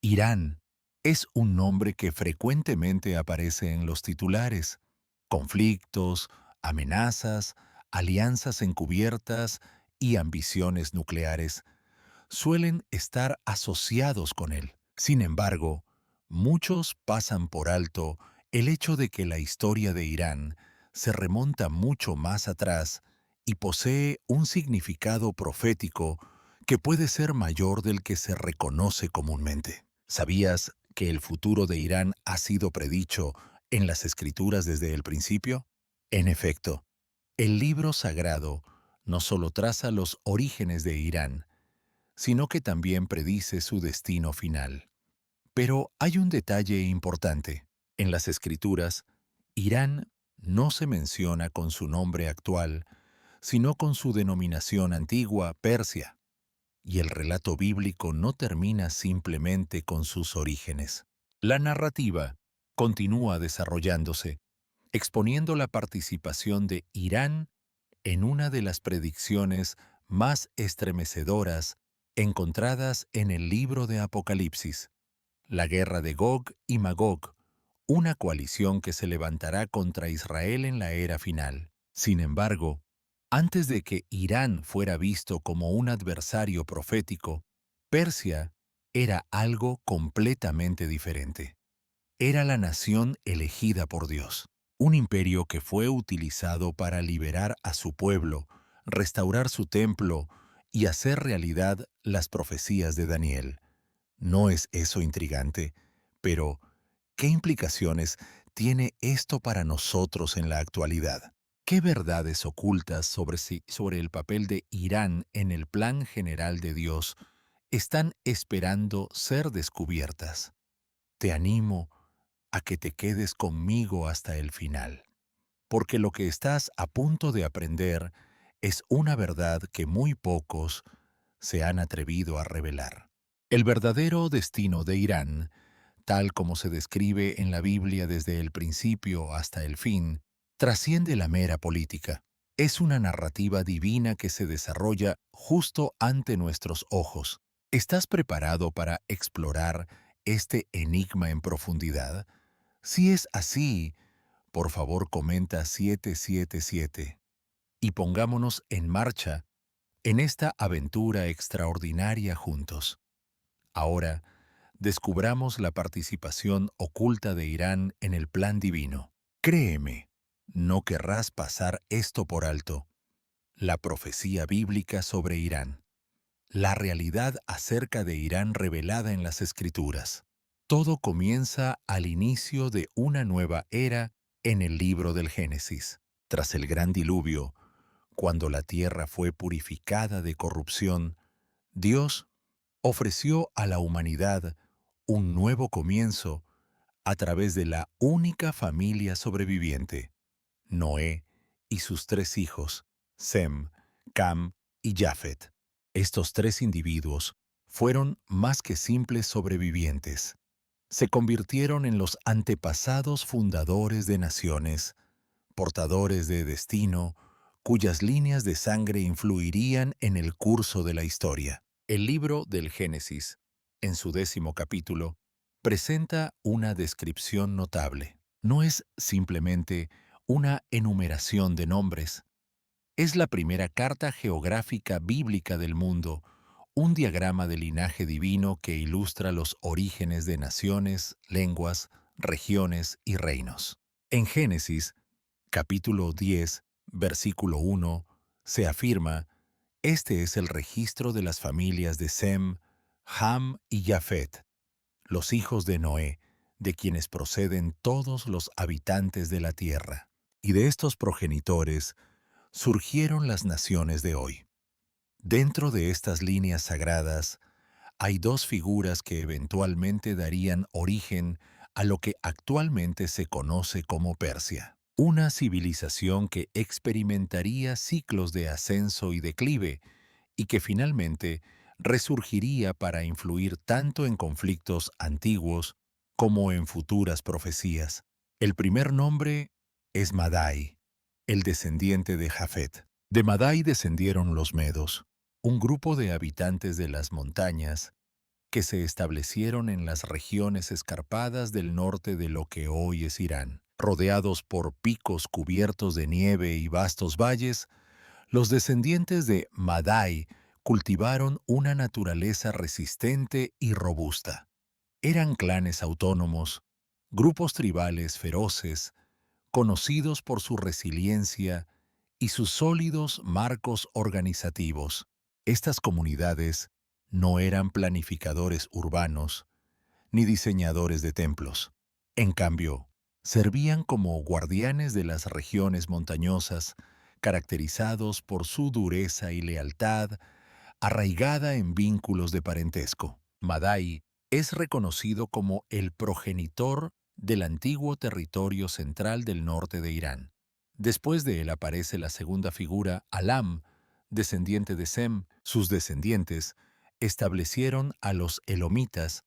Irán es un nombre que frecuentemente aparece en los titulares. Conflictos, amenazas, alianzas encubiertas y ambiciones nucleares suelen estar asociados con él. Sin embargo, muchos pasan por alto el hecho de que la historia de Irán se remonta mucho más atrás y posee un significado profético que puede ser mayor del que se reconoce comúnmente. ¿Sabías que el futuro de Irán ha sido predicho en las Escrituras desde el principio? En efecto, el libro sagrado no solo traza los orígenes de Irán, sino que también predice su destino final. Pero hay un detalle importante. En las Escrituras, Irán no se menciona con su nombre actual, sino con su denominación antigua, Persia, y el relato bíblico no termina simplemente con sus orígenes. La narrativa continúa desarrollándose, exponiendo la participación de Irán en una de las predicciones más estremecedoras encontradas en el libro de Apocalipsis, la guerra de Gog y Magog, una coalición que se levantará contra Israel en la era final. Sin embargo, antes de que Irán fuera visto como un adversario profético, Persia era algo completamente diferente. Era la nación elegida por Dios, un imperio que fue utilizado para liberar a su pueblo, restaurar su templo y hacer realidad las profecías de Daniel. ¿No es eso intrigante? Pero, ¿qué implicaciones tiene esto para nosotros en la actualidad? ¿Qué verdades ocultas sobre el papel de Irán en el plan general de Dios están esperando ser descubiertas? Te animo a que te quedes conmigo hasta el final, porque lo que estás a punto de aprender es una verdad que muy pocos se han atrevido a revelar. El verdadero destino de Irán, tal como se describe en la Biblia desde el principio hasta el fin, trasciende la mera política. Es una narrativa divina que se desarrolla justo ante nuestros ojos. ¿Estás preparado para explorar este enigma en profundidad? Si es así, por favor comenta 777 y pongámonos en marcha en esta aventura extraordinaria juntos. Ahora, descubramos la participación oculta de Irán en el plan divino. Créeme, no querrás pasar esto por alto. La profecía bíblica sobre Irán. La realidad acerca de Irán revelada en las Escrituras. Todo comienza al inicio de una nueva era en el libro del Génesis. Tras el gran diluvio, cuando la tierra fue purificada de corrupción, Dios ofreció a la humanidad un nuevo comienzo a través de la única familia sobreviviente, Noé y sus tres hijos, Sem, Cam y Jafet. Estos tres individuos fueron más que simples sobrevivientes. Se convirtieron en los antepasados fundadores de naciones, portadores de destino, cuyas líneas de sangre influirían en el curso de la historia. El libro del Génesis, en su 10º capítulo, presenta una descripción notable. No es simplemente una enumeración de nombres. Es la primera carta geográfica bíblica del mundo, un diagrama de linaje divino que ilustra los orígenes de naciones, lenguas, regiones y reinos. En Génesis, capítulo 10, versículo 1, se afirma: este es el registro de las familias de Sem, Ham y Jafet, los hijos de Noé, de quienes proceden todos los habitantes de la tierra. Y de estos progenitores surgieron las naciones de hoy. Dentro de estas líneas sagradas hay dos figuras que eventualmente darían origen a lo que actualmente se conoce como Persia. Una civilización que experimentaría ciclos de ascenso y declive y que finalmente resurgiría para influir tanto en conflictos antiguos como en futuras profecías. El primer nombre es Madai, el descendiente de Jafet. De Madai descendieron los medos, un grupo de habitantes de las montañas que se establecieron en las regiones escarpadas del norte de lo que hoy es Irán. Rodeados por picos cubiertos de nieve y vastos valles, los descendientes de Madai cultivaron una naturaleza resistente y robusta. Eran clanes autónomos, grupos tribales feroces, conocidos por su resiliencia y sus sólidos marcos organizativos. Estas comunidades no eran planificadores urbanos ni diseñadores de templos. En cambio, servían como guardianes de las regiones montañosas, caracterizados por su dureza y lealtad, arraigada en vínculos de parentesco. Madai es reconocido como el progenitor del antiguo territorio central del norte de Irán. Después de él aparece la segunda figura, Alam, descendiente de Sem. Sus descendientes establecieron a los elomitas,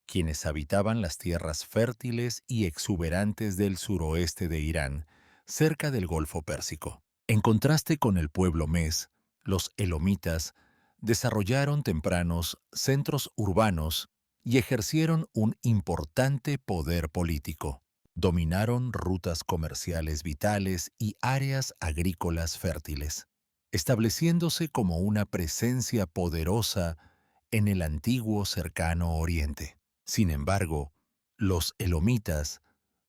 quienes habitaban las tierras fértiles y exuberantes del suroeste de Irán, cerca del Golfo Pérsico. En contraste con el pueblo Mes, los elomitas desarrollaron tempranos centros urbanos y ejercieron un importante poder político. Dominaron rutas comerciales vitales y áreas agrícolas fértiles, estableciéndose como una presencia poderosa en el antiguo cercano Oriente. Sin embargo, los elomitas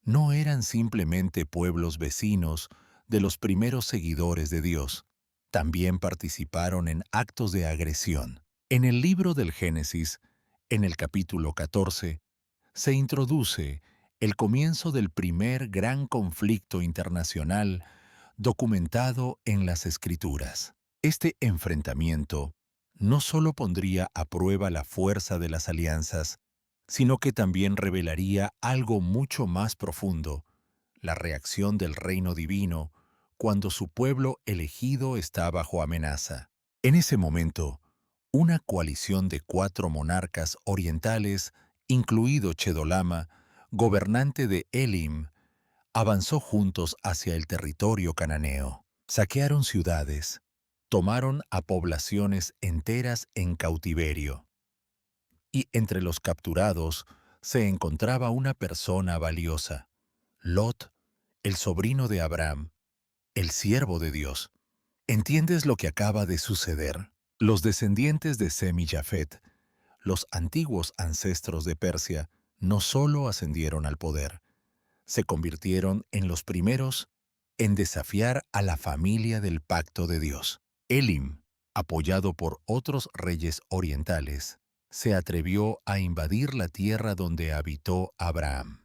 no eran simplemente pueblos vecinos de los primeros seguidores de Dios. También participaron en actos de agresión. En el libro del Génesis, en el capítulo 14, se introduce el comienzo del primer gran conflicto internacional documentado en las Escrituras. Este enfrentamiento no solo pondría a prueba la fuerza de las alianzas, sino que también revelaría algo mucho más profundo: la reacción del reino divino cuando su pueblo elegido está bajo amenaza. En ese momento, una coalición de 4 monarcas orientales, incluido Chedorlama, gobernante de Elim, avanzó juntos hacia el territorio cananeo. Saquearon ciudades, tomaron a poblaciones enteras en cautiverio, y entre los capturados se encontraba una persona valiosa, Lot, el sobrino de Abraham, el siervo de Dios. ¿Entiendes lo que acaba de suceder? Los descendientes de Sem y Jafet, los antiguos ancestros de Persia, no solo ascendieron al poder, se convirtieron en los primeros en desafiar a la familia del pacto de Dios. Elim, apoyado por otros reyes orientales, se atrevió a invadir la tierra donde habitó Abraham.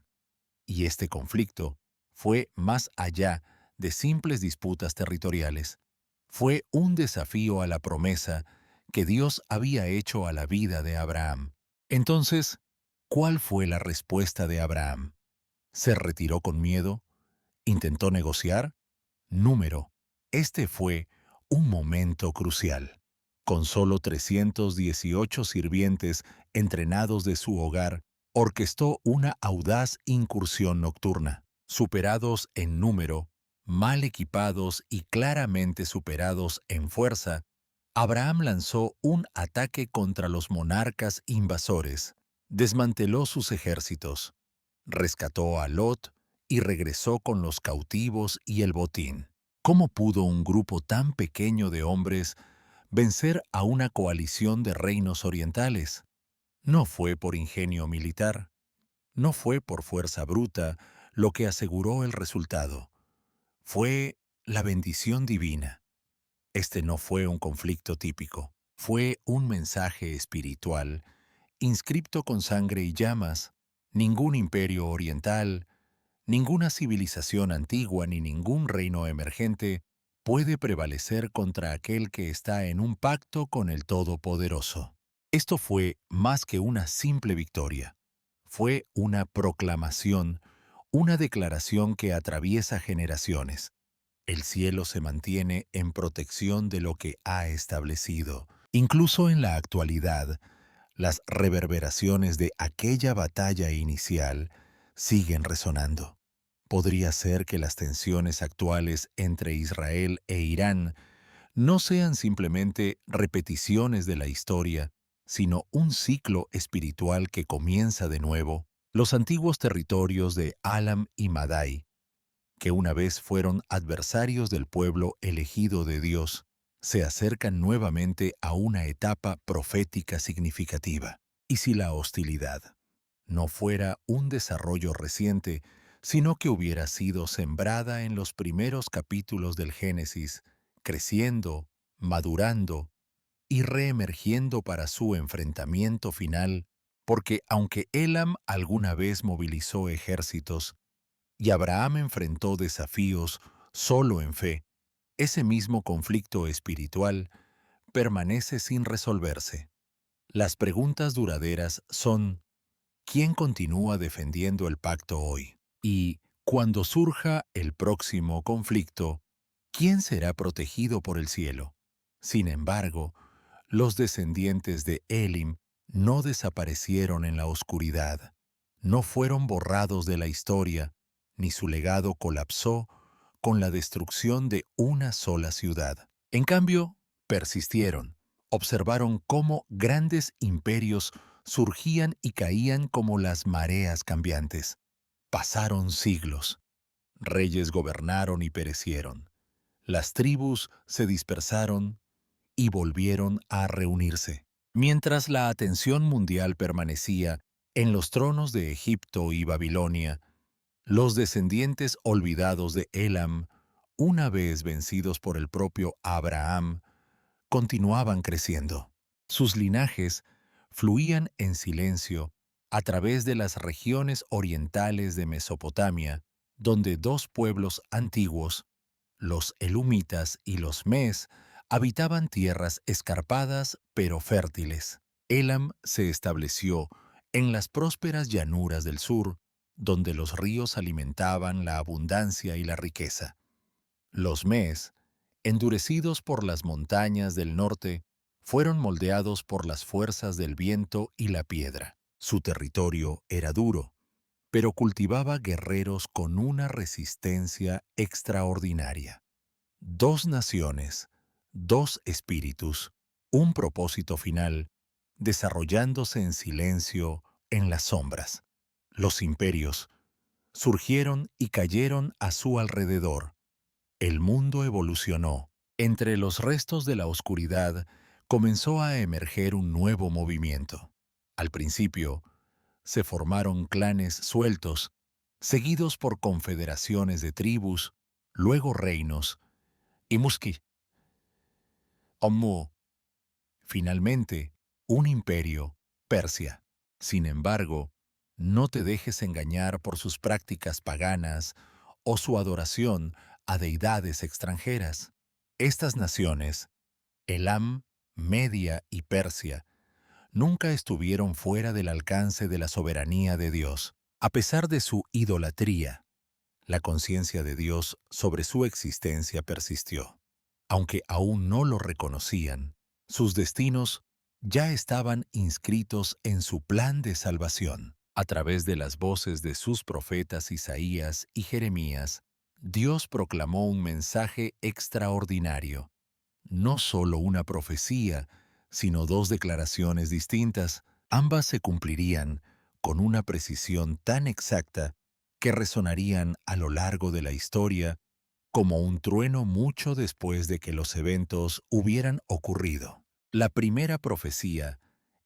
Y este conflicto fue más allá de simples disputas territoriales. Fue un desafío a la promesa que Dios había hecho a la vida de Abraham. Entonces, ¿cuál fue la respuesta de Abraham? ¿Se retiró con miedo? ¿Intentó negociar? Número. Este fue un momento crucial. Con solo 318 sirvientes entrenados de su hogar, orquestó una audaz incursión nocturna. Superados en número, mal equipados y claramente superados en fuerza, Abraham lanzó un ataque contra los monarcas invasores, desmanteló sus ejércitos, rescató a Lot y regresó con los cautivos y el botín. ¿Cómo pudo un grupo tan pequeño de hombres vencer a una coalición de reinos orientales? No fue por ingenio militar, no fue por fuerza bruta lo que aseguró el resultado. Fue la bendición divina. Este no fue un conflicto típico, fue un mensaje espiritual, inscripto con sangre y llamas. Ningún imperio oriental, ninguna civilización antigua ni ningún reino emergente puede prevalecer contra aquel que está en un pacto con el Todopoderoso. Esto fue más que una simple victoria. Fue una proclamación, una declaración que atraviesa generaciones. El cielo se mantiene en protección de lo que ha establecido. Incluso en la actualidad, las reverberaciones de aquella batalla inicial siguen resonando. Podría ser que las tensiones actuales entre Israel e Irán no sean simplemente repeticiones de la historia, sino un ciclo espiritual que comienza de nuevo. Los antiguos territorios de Alam y Madai, que una vez fueron adversarios del pueblo elegido de Dios, se acercan nuevamente a una etapa profética significativa. Y si la hostilidad no fuera un desarrollo reciente, sino que hubiera sido sembrada en los primeros capítulos del Génesis, creciendo, madurando y reemergiendo para su enfrentamiento final, porque aunque Elam alguna vez movilizó ejércitos y Abraham enfrentó desafíos solo en fe, ese mismo conflicto espiritual permanece sin resolverse. Las preguntas duraderas son: ¿quién continúa defendiendo el pacto hoy? Y, cuando surja el próximo conflicto, ¿quién será protegido por el cielo? Sin embargo, los descendientes de Elim no desaparecieron en la oscuridad, no fueron borrados de la historia, ni su legado colapsó con la destrucción de una sola ciudad. En cambio, persistieron, observaron cómo grandes imperios surgían y caían como las mareas cambiantes. Pasaron siglos, reyes gobernaron y perecieron, las tribus se dispersaron y volvieron a reunirse. Mientras la atención mundial permanecía en los tronos de Egipto y Babilonia, los descendientes olvidados de Elam, una vez vencidos por el propio Abraham, continuaban creciendo. Sus linajes fluían en silencio a través de las regiones orientales de Mesopotamia, donde dos pueblos antiguos, los elumitas y los mes, habitaban tierras escarpadas pero fértiles. Elam se estableció en las prósperas llanuras del sur, donde los ríos alimentaban la abundancia y la riqueza. Los mes, endurecidos por las montañas del norte, fueron moldeados por las fuerzas del viento y la piedra. Su territorio era duro, pero cultivaba guerreros con una resistencia extraordinaria. Dos naciones, dos espíritus, un propósito final, desarrollándose en silencio en las sombras. Los imperios surgieron y cayeron a su alrededor. El mundo evolucionó. Entre los restos de la oscuridad comenzó a emerger un nuevo movimiento. Al principio, se formaron clanes sueltos, seguidos por confederaciones de tribus, luego reinos, y Muski, Ommu, finalmente, un imperio, Persia. Sin embargo, no te dejes engañar por sus prácticas paganas o su adoración a deidades extranjeras. Estas naciones, Elam, Media y Persia, nunca estuvieron fuera del alcance de la soberanía de Dios. A pesar de su idolatría, la conciencia de Dios sobre su existencia persistió. Aunque aún no lo reconocían, sus destinos ya estaban inscritos en su plan de salvación. A través de las voces de sus profetas Isaías y Jeremías, Dios proclamó un mensaje extraordinario. No solo una profecía, sino dos declaraciones distintas, ambas se cumplirían con una precisión tan exacta que resonarían a lo largo de la historia como un trueno mucho después de que los eventos hubieran ocurrido. La primera profecía,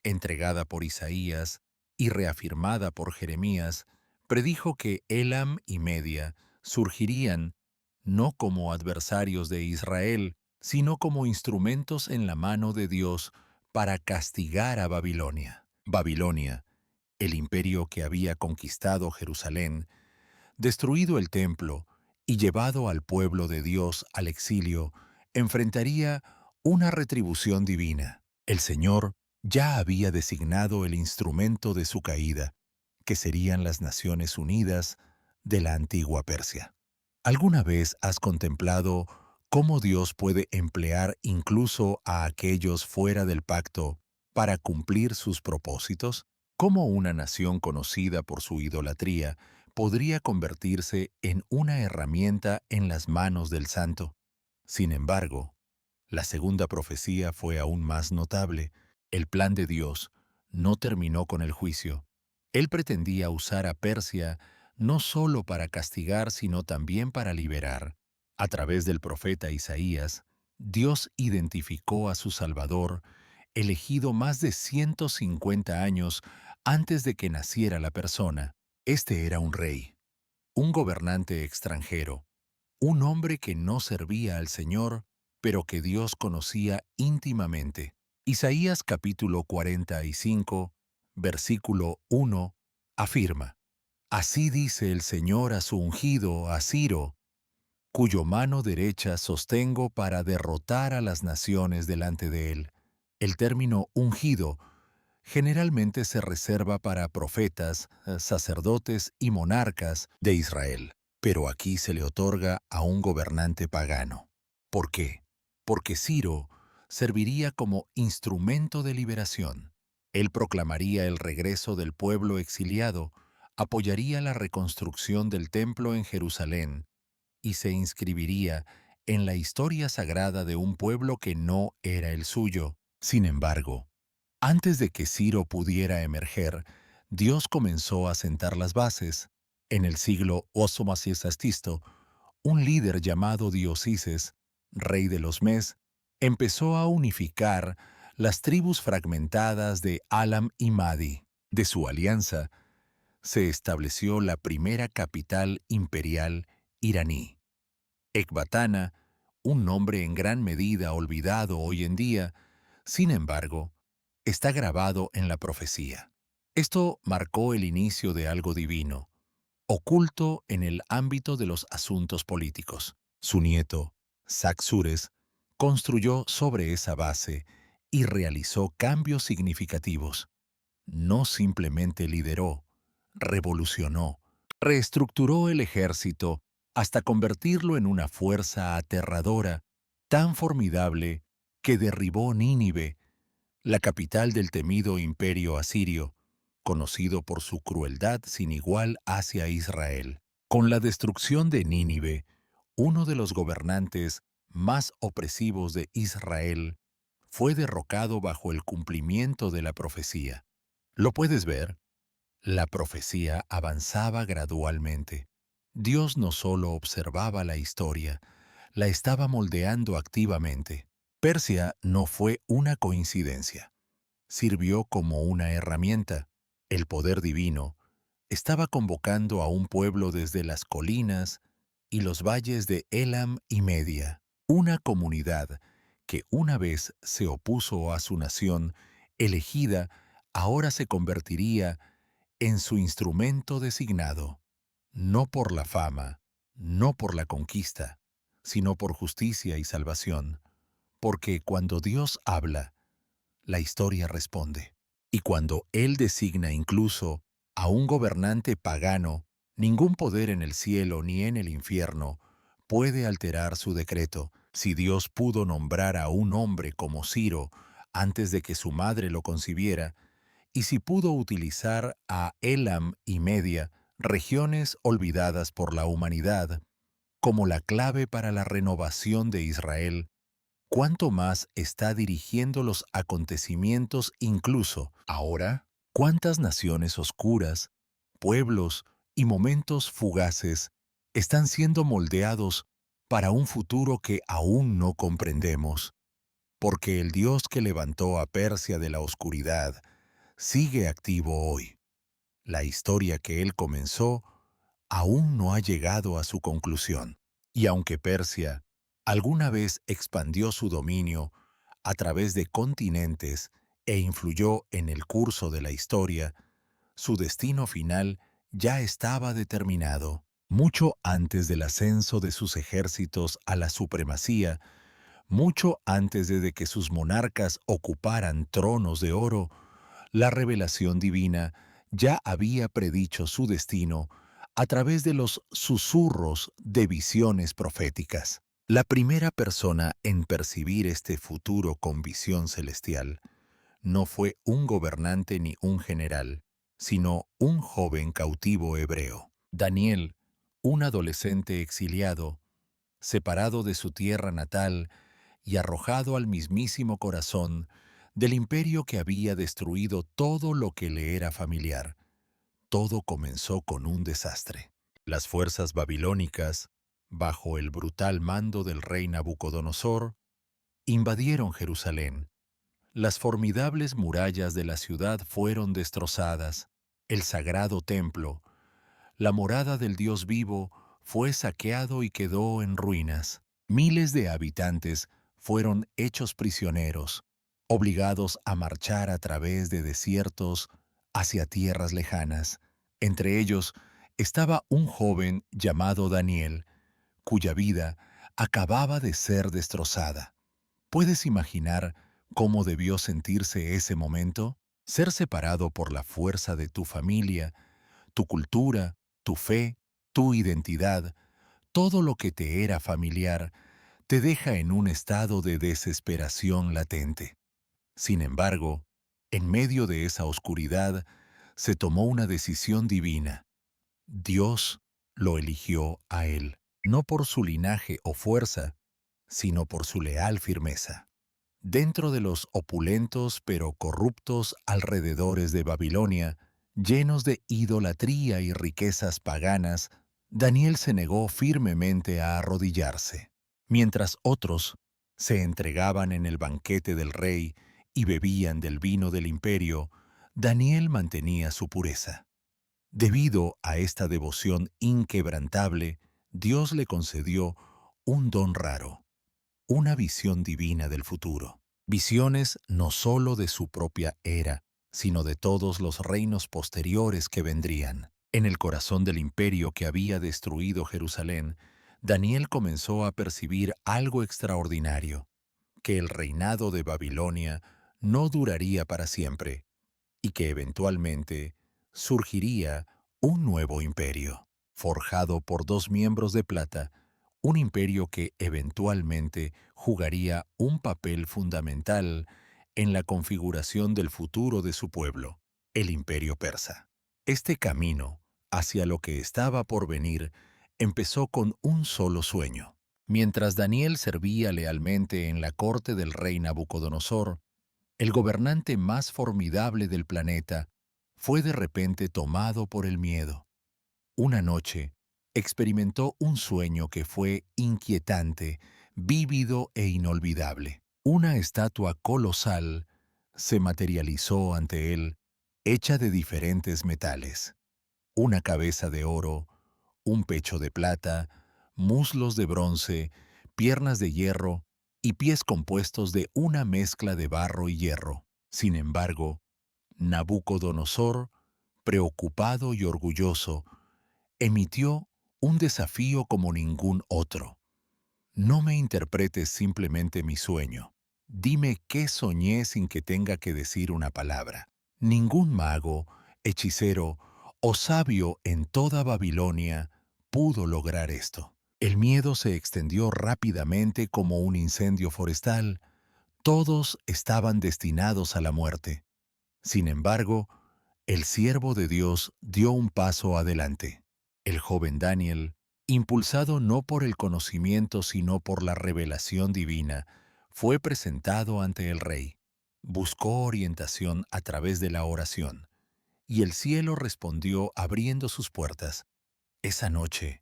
entregada por Isaías y reafirmada por Jeremías, predijo que Elam y Media surgirían no como adversarios de Israel, sino como instrumentos en la mano de Dios para castigar a Babilonia. Babilonia, el imperio que había conquistado Jerusalén, destruido el templo y llevado al pueblo de Dios al exilio, enfrentaría una retribución divina. El Señor ya había designado el instrumento de su caída, que serían las Naciones Unidas de la antigua Persia. ¿Alguna vez has contemplado cómo Dios puede emplear incluso a aquellos fuera del pacto para cumplir sus propósitos? ¿Cómo una nación conocida por su idolatría podría convertirse en una herramienta en las manos del Santo? Sin embargo, la segunda profecía fue aún más notable. El plan de Dios no terminó con el juicio. Él pretendía usar a Persia no solo para castigar, sino también para liberar. A través del profeta Isaías, Dios identificó a su Salvador, elegido más de 150 años antes de que naciera la persona. Este era un rey, un gobernante extranjero, un hombre que no servía al Señor, pero que Dios conocía íntimamente. Isaías capítulo 45, versículo 1, afirma: Así dice el Señor a su ungido, a Ciro, cuyo mano derecha sostengo para derrotar a las naciones delante de él. El término ungido generalmente se reserva para profetas, sacerdotes y monarcas de Israel, pero aquí se le otorga a un gobernante pagano. ¿Por qué? Porque Ciro serviría como instrumento de liberación. Él proclamaría el regreso del pueblo exiliado, apoyaría la reconstrucción del templo en Jerusalén y se inscribiría en la historia sagrada de un pueblo que no era el suyo. Sin embargo, antes de que Ciro pudiera emerger, Dios comenzó a sentar las bases. En el siglo Osomasiesastisto, un líder llamado Diosises, rey de los Mes, empezó a unificar las tribus fragmentadas de Alam y Madi. De su alianza, se estableció la primera capital imperial iraní. Ecbatana, un nombre en gran medida olvidado hoy en día, sin embargo, está grabado en la profecía. Esto marcó el inicio de algo divino, oculto en el ámbito de los asuntos políticos. Su nieto, Saxures, construyó sobre esa base y realizó cambios significativos. No simplemente lideró, revolucionó, reestructuró el ejército hasta convertirlo en una fuerza aterradora, tan formidable que derribó Nínive, la capital del temido imperio asirio, conocido por su crueldad sin igual hacia Israel. Con la destrucción de Nínive, uno de los gobernantes más opresivos de Israel fue derrocado bajo el cumplimiento de la profecía. ¿Lo puedes ver? La profecía avanzaba gradualmente. Dios no solo observaba la historia, la estaba moldeando activamente. Persia no fue una coincidencia. Sirvió como una herramienta. El poder divino estaba convocando a un pueblo desde las colinas y los valles de Elam y Media, una comunidad que una vez se opuso a su nación elegida, ahora se convertiría en su instrumento designado, no por la fama, no por la conquista, sino por justicia y salvación, porque cuando Dios habla, la historia responde. Y cuando Él designa incluso a un gobernante pagano, ningún poder en el cielo ni en el infierno puede alterar su decreto. Si Dios pudo nombrar a un hombre como Ciro antes de que su madre lo concibiera, y si pudo utilizar a Elam y Media, regiones olvidadas por la humanidad, como la clave para la renovación de Israel, ¿cuánto más está dirigiendo los acontecimientos incluso ahora? ¿Cuántas naciones oscuras, pueblos y momentos fugaces están siendo moldeados para un futuro que aún no comprendemos? Porque el Dios que levantó a Persia de la oscuridad sigue activo hoy. La historia que él comenzó aún no ha llegado a su conclusión. Y aunque Persia alguna vez expandió su dominio a través de continentes e influyó en el curso de la historia, su destino final ya estaba determinado. Mucho antes del ascenso de sus ejércitos a la supremacía, mucho antes de que sus monarcas ocuparan tronos de oro, la revelación divina ya había predicho su destino a través de los susurros de visiones proféticas. La primera persona en percibir este futuro con visión celestial no fue un gobernante ni un general, sino un joven cautivo hebreo. Daniel, un adolescente exiliado, separado de su tierra natal y arrojado al mismísimo corazón del imperio que había destruido todo lo que le era familiar. Todo comenzó con un desastre. Las fuerzas babilónicas, bajo el brutal mando del rey Nabucodonosor, invadieron Jerusalén. Las formidables murallas de la ciudad fueron destrozadas. El sagrado templo, la morada del Dios vivo, fue saqueado y quedó en ruinas. Miles de habitantes fueron hechos prisioneros, obligados a marchar a través de desiertos hacia tierras lejanas. Entre ellos estaba un joven llamado Daniel, cuya vida acababa de ser destrozada. ¿Puedes imaginar cómo debió sentirse ese momento? Ser separado por la fuerza de tu familia, tu cultura, tu fe, tu identidad, todo lo que te era familiar, te deja en un estado de desesperación latente. Sin embargo, en medio de esa oscuridad, se tomó una decisión divina. Dios lo eligió a él, no por su linaje o fuerza, sino por su leal firmeza. Dentro de los opulentos pero corruptos alrededores de Babilonia, llenos de idolatría y riquezas paganas, Daniel se negó firmemente a arrodillarse. Mientras otros se entregaban en el banquete del rey y bebían del vino del imperio, Daniel mantenía su pureza. Debido a esta devoción inquebrantable, Dios le concedió un don raro, una visión divina del futuro. Visiones no sólo de su propia era, sino de todos los reinos posteriores que vendrían. En el corazón del imperio que había destruido Jerusalén, Daniel comenzó a percibir algo extraordinario, que el reinado de Babilonia no duraría para siempre y que eventualmente surgiría un nuevo imperio, forjado por dos miembros de plata, un imperio que eventualmente jugaría un papel fundamental en la configuración del futuro de su pueblo, el imperio persa. Este camino hacia lo que estaba por venir empezó con un solo sueño. Mientras Daniel servía lealmente en la corte del rey Nabucodonosor, el gobernante más formidable del planeta fue de repente tomado por el miedo. Una noche, experimentó un sueño que fue inquietante, vívido e inolvidable. Una estatua colosal se materializó ante él, hecha de diferentes metales. Una cabeza de oro, un pecho de plata, muslos de bronce, piernas de hierro y pies compuestos de una mezcla de barro y hierro. Sin embargo, Nabucodonosor, preocupado y orgulloso, emitió un desafío como ningún otro. No me interpretes simplemente mi sueño. Dime qué soñé sin que tenga que decir una palabra. Ningún mago, hechicero o sabio en toda Babilonia pudo lograr esto. El miedo se extendió rápidamente como un incendio forestal. Todos estaban destinados a la muerte. Sin embargo, el siervo de Dios dio un paso adelante. El joven Daniel, impulsado no por el conocimiento sino por la revelación divina, fue presentado ante el rey. Buscó orientación a través de la oración, y el cielo respondió abriendo sus puertas. Esa noche,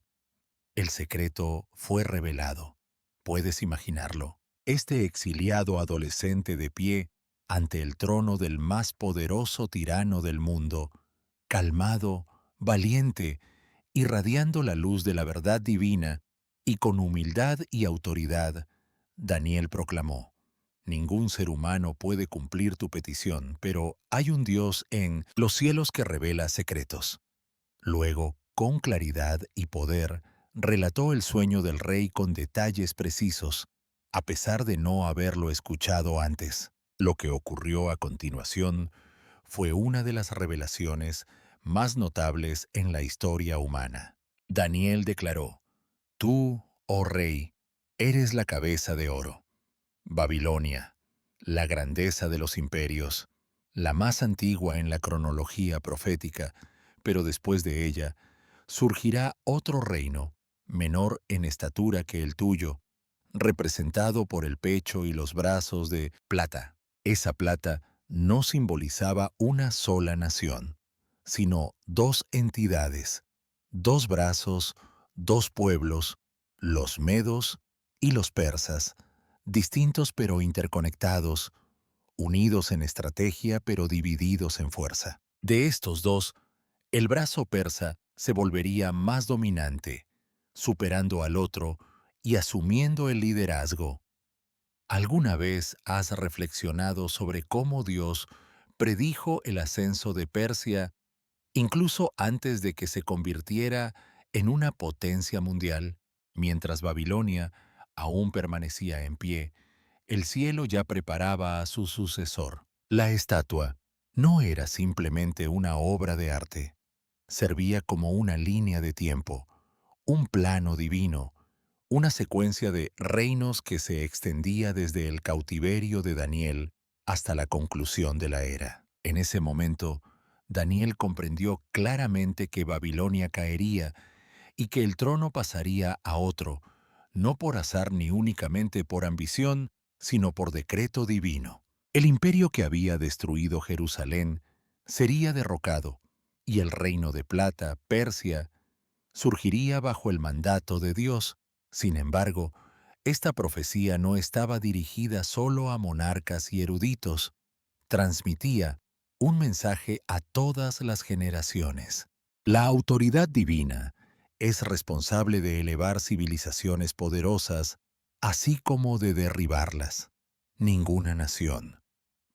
el secreto fue revelado. ¿Puedes imaginarlo? Este exiliado adolescente de pie ante el trono del más poderoso tirano del mundo, calmado, valiente, irradiando la luz de la verdad divina, y con humildad y autoridad, Daniel proclamó: Ningún ser humano puede cumplir tu petición, pero hay un Dios en los cielos que revela secretos. Luego, con claridad y poder, relató el sueño del rey con detalles precisos, a pesar de no haberlo escuchado antes. Lo que ocurrió a continuación fue una de las revelaciones más notables en la historia humana. Daniel declaró: Tú, oh rey, eres la cabeza de oro. Babilonia, la grandeza de los imperios, la más antigua en la cronología profética, pero después de ella surgirá otro reino, menor en estatura que el tuyo, representado por el pecho y los brazos de plata. Esa plata no simbolizaba una sola nación, sino dos entidades, dos brazos, dos pueblos, los medos y los persas, distintos pero interconectados, unidos en estrategia pero divididos en fuerza. De estos dos, el brazo persa se volvería más dominante, superando al otro y asumiendo el liderazgo. ¿Alguna vez has reflexionado sobre cómo Dios predijo el ascenso de Persia incluso antes de que se convirtiera en una potencia mundial? Mientras Babilonia aún permanecía en pie, el cielo ya preparaba a su sucesor. La estatua no era simplemente una obra de arte, servía como una línea de tiempo, un plano divino, una secuencia de reinos que se extendía desde el cautiverio de Daniel hasta la conclusión de la era. En ese momento, Daniel comprendió claramente que Babilonia caería y que el trono pasaría a otro, no por azar ni únicamente por ambición, sino por decreto divino. El imperio que había destruido Jerusalén sería derrocado, y el reino de plata, Persia, surgiría bajo el mandato de Dios. Sin embargo, esta profecía no estaba dirigida solo a monarcas y eruditos, transmitía un mensaje a todas las generaciones. La autoridad divina es responsable de elevar civilizaciones poderosas, así como de derribarlas. Ninguna nación,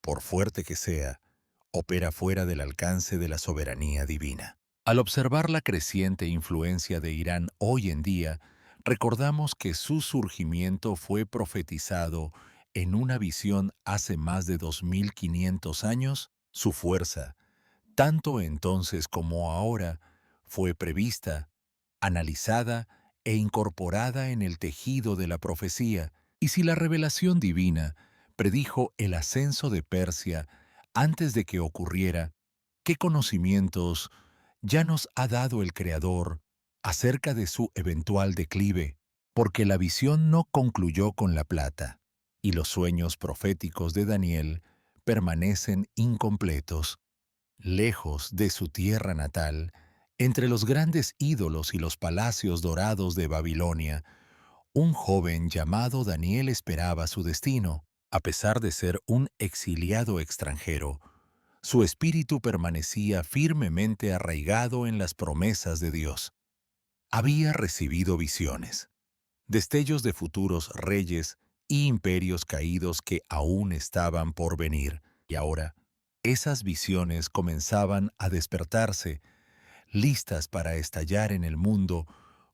por fuerte que sea, opera fuera del alcance de la soberanía divina. Al observar la creciente influencia de Irán hoy en día, recordamos que su surgimiento fue profetizado en una visión hace más de 2500 años. Su fuerza, tanto entonces como ahora, fue prevista, analizada e incorporada en el tejido de la profecía. Y si la revelación divina predijo el ascenso de Persia antes de que ocurriera, ¿qué conocimientos ya nos ha dado el Creador acerca de su eventual declive? Porque la visión no concluyó con la plata, y los sueños proféticos de Daniel permanecen incompletos. Lejos de su tierra natal, entre los grandes ídolos y los palacios dorados de Babilonia, un joven llamado Daniel esperaba su destino. A pesar de ser un exiliado extranjero, su espíritu permanecía firmemente arraigado en las promesas de Dios. Había recibido visiones, destellos de futuros reyes y imperios caídos que aún estaban por venir, y ahora esas visiones comenzaban a despertarse, listas para estallar en el mundo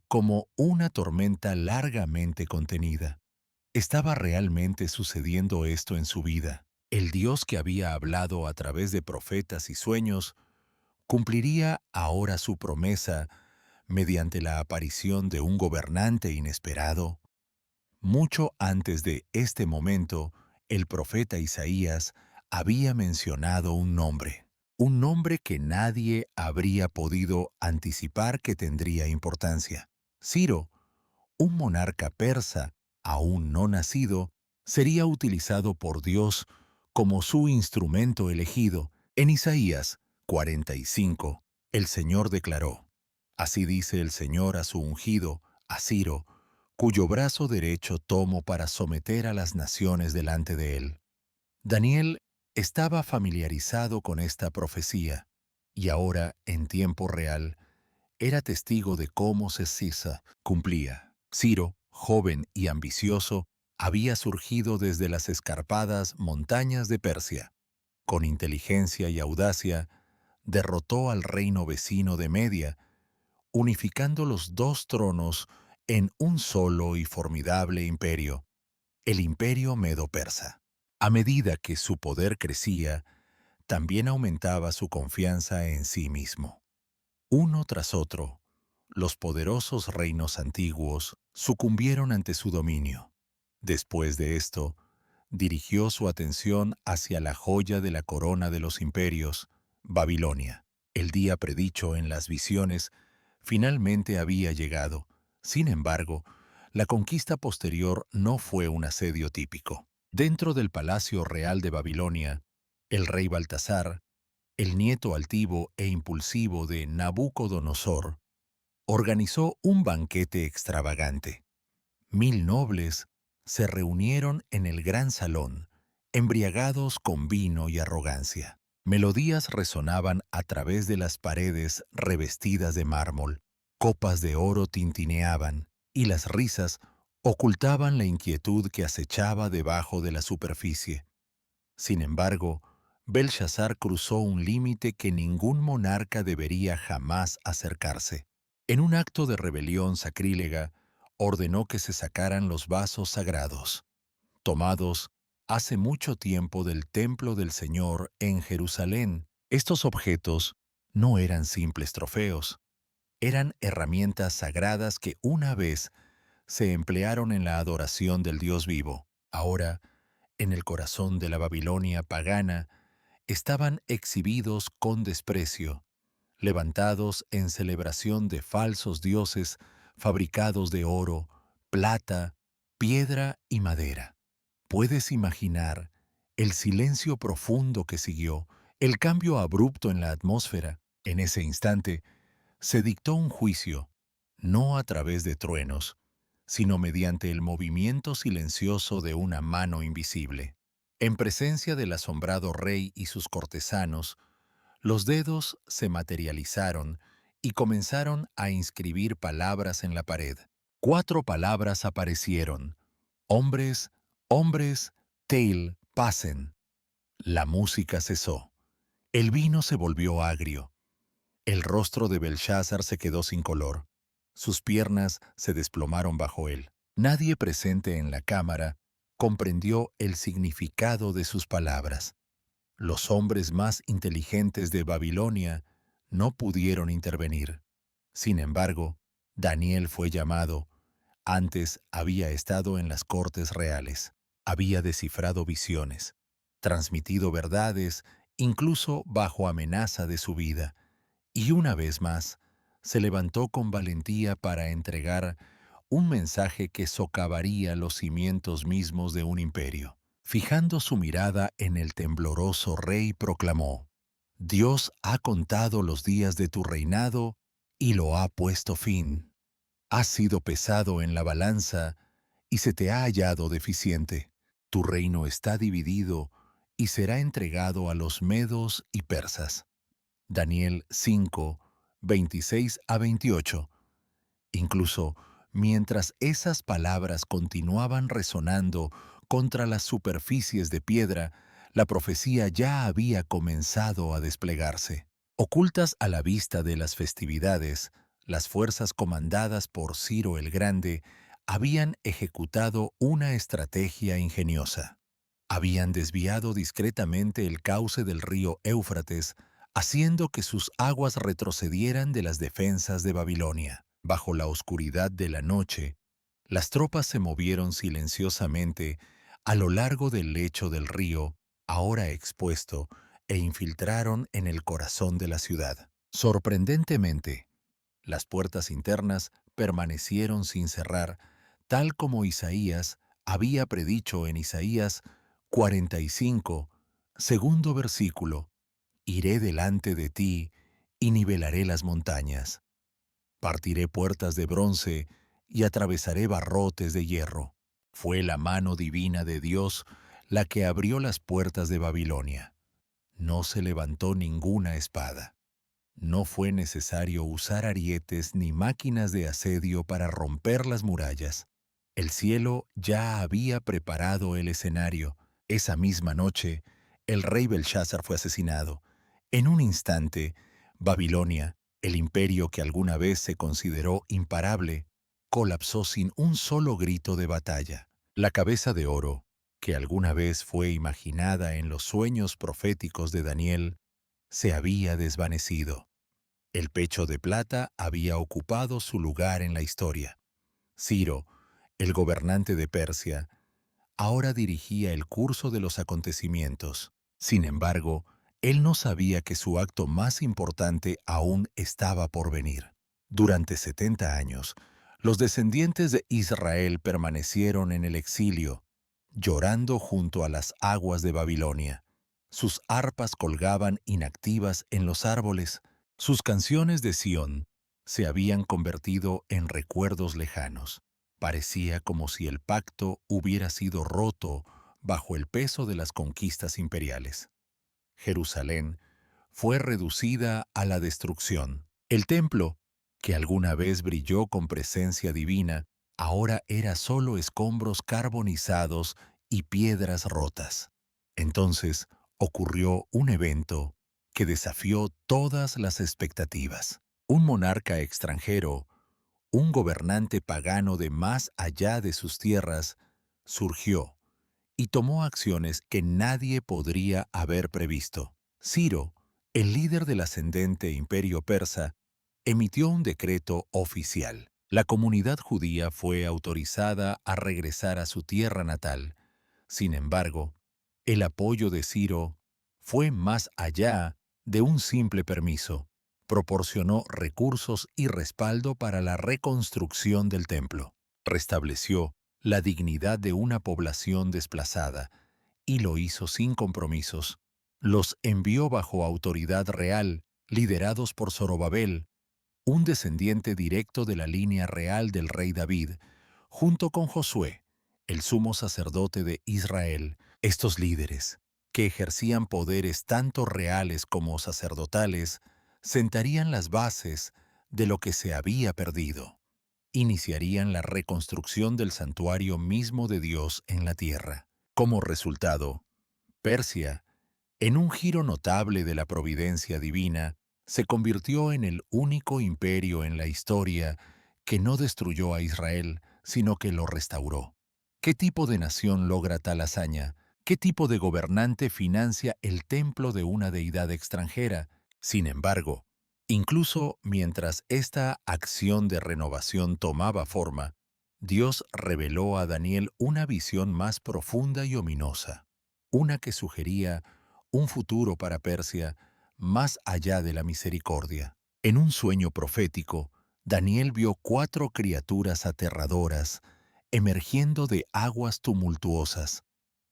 como una tormenta largamente contenida. ¿Estaba realmente sucediendo esto en su vida? El Dios que había hablado a través de profetas y sueños cumpliría ahora su promesa mediante la aparición de un gobernante inesperado. Mucho antes de este momento, el profeta Isaías había mencionado un nombre que nadie habría podido anticipar que tendría importancia. Ciro, un monarca persa, aún no nacido, sería utilizado por Dios como su instrumento elegido. En Isaías 45, el Señor declaró: Así dice el Señor a su ungido, a Ciro, cuyo brazo derecho tomo para someter a las naciones delante de él. Daniel estaba familiarizado con esta profecía, y ahora, en tiempo real, era testigo de cómo Cesisa cumplía. Ciro, joven y ambicioso, había surgido desde las escarpadas montañas de Persia. Con inteligencia y audacia, derrotó al reino vecino de Media, unificando los dos tronos en un solo y formidable imperio, el imperio medo-persa. A medida que su poder crecía, también aumentaba su confianza en sí mismo. Uno tras otro, los poderosos reinos antiguos sucumbieron ante su dominio. Después de esto, dirigió su atención hacia la joya de la corona de los imperios, Babilonia. El día predicho en las visiones finalmente había llegado. Sin embargo, la conquista posterior no fue un asedio típico. Dentro del palacio real de Babilonia, el rey Baltasar, el nieto altivo e impulsivo de Nabucodonosor, organizó un banquete extravagante. 1000 nobles se reunieron en el gran salón, embriagados con vino y arrogancia. Melodías resonaban a través de las paredes revestidas de mármol, copas de oro tintineaban, y las risas ocultaban la inquietud que acechaba debajo de la superficie. Sin embargo, Belshazzar cruzó un límite que ningún monarca debería jamás acercarse. En un acto de rebelión sacrílega, ordenó que se sacaran los vasos sagrados, tomados hace mucho tiempo del templo del Señor en Jerusalén. Estos objetos no eran simples trofeos, eran herramientas sagradas que una vez se emplearon en la adoración del Dios vivo. Ahora, en el corazón de la Babilonia pagana, estaban exhibidos con desprecio, levantados en celebración de falsos dioses fabricados de oro, plata, piedra y madera. ¿Puedes imaginar el silencio profundo que siguió, el cambio abrupto en la atmósfera? En ese instante, se dictó un juicio, no a través de truenos, sino mediante el movimiento silencioso de una mano invisible. En presencia del asombrado rey y sus cortesanos, los dedos se materializaron y comenzaron a inscribir palabras en la pared. 4 palabras aparecieron: hombres, hombres, Teil, pasen. La música cesó. El vino se volvió agrio. El rostro de Belshazzar se quedó sin color. Sus piernas se desplomaron bajo él. Nadie presente en la cámara comprendió el significado de sus palabras. Los hombres más inteligentes de Babilonia no pudieron intervenir. Sin embargo, Daniel fue llamado. Antes había estado en las cortes reales. Había descifrado visiones, transmitido verdades, incluso bajo amenaza de su vida. Y una vez más, se levantó con valentía para entregar un mensaje que socavaría los cimientos mismos de un imperio. Fijando su mirada en el tembloroso rey, proclamó: Dios ha contado los días de tu reinado y lo ha puesto fin. Has sido pesado en la balanza y se te ha hallado deficiente. Tu reino está dividido y será entregado a los medos y persas. Daniel 5, 26 a 28. Incluso mientras esas palabras continuaban resonando contra las superficies de piedra, la profecía ya había comenzado a desplegarse. Ocultas a la vista de las festividades, las fuerzas comandadas por Ciro el Grande habían ejecutado una estrategia ingeniosa. Habían desviado discretamente el cauce del río Éufrates, haciendo que sus aguas retrocedieran de las defensas de Babilonia. Bajo la oscuridad de la noche, las tropas se movieron silenciosamente a lo largo del lecho del río, ahora expuesto, e infiltraron en el corazón de la ciudad. Sorprendentemente, las puertas internas permanecieron sin cerrar, tal como Isaías había predicho en Isaías 45, segundo versículo: Iré delante de ti y nivelaré las montañas. Partiré puertas de bronce y atravesaré barrotes de hierro. Fue la mano divina de Dios la que abrió las puertas de Babilonia. No se levantó ninguna espada. No fue necesario usar arietes ni máquinas de asedio para romper las murallas. El cielo ya había preparado el escenario. Esa misma noche, el rey Belshazzar fue asesinado. En un instante, Babilonia, el imperio que alguna vez se consideró imparable, colapsó sin un solo grito de batalla. La cabeza de oro, que alguna vez fue imaginada en los sueños proféticos de Daniel, se había desvanecido. El pecho de plata había ocupado su lugar en la historia. Ciro, el gobernante de Persia, ahora dirigía el curso de los acontecimientos. Sin embargo, él no sabía que su acto más importante aún estaba por venir. Durante 70 años, los descendientes de Israel permanecieron en el exilio, llorando junto a las aguas de Babilonia. Sus arpas colgaban inactivas en los árboles. Sus canciones de Sión se habían convertido en recuerdos lejanos. Parecía como si el pacto hubiera sido roto bajo el peso de las conquistas imperiales. Jerusalén fue reducida a la destrucción. El templo, que alguna vez brilló con presencia divina, ahora era solo escombros carbonizados y piedras rotas. Entonces ocurrió un evento que desafió todas las expectativas. Un monarca extranjero, un gobernante pagano de más allá de sus tierras, surgió y tomó acciones que nadie podría haber previsto. Ciro, el líder del ascendente imperio persa, emitió un decreto oficial. La comunidad judía fue autorizada a regresar a su tierra natal. Sin embargo, el apoyo de Ciro fue más allá de un simple permiso. Proporcionó recursos y respaldo para la reconstrucción del templo. Restableció la dignidad de una población desplazada y lo hizo sin compromisos. Los envió bajo autoridad real, liderados por Zorobabel, un descendiente directo de la línea real del rey David, junto con Josué, el sumo sacerdote de Israel. Estos líderes, que ejercían poderes tanto reales como sacerdotales, sentarían las bases de lo que se había perdido. Iniciarían la reconstrucción del santuario mismo de Dios en la tierra. Como resultado, Persia, en un giro notable de la providencia divina, se convirtió en el único imperio en la historia que no destruyó a Israel, sino que lo restauró. ¿Qué tipo de nación logra tal hazaña? ¿Qué tipo de gobernante financia el templo de una deidad extranjera? Sin embargo, incluso mientras esta acción de renovación tomaba forma, Dios reveló a Daniel una visión más profunda y ominosa, una que sugería un futuro para Persia más allá de la misericordia. En un sueño profético, Daniel vio 4 criaturas aterradoras emergiendo de aguas tumultuosas,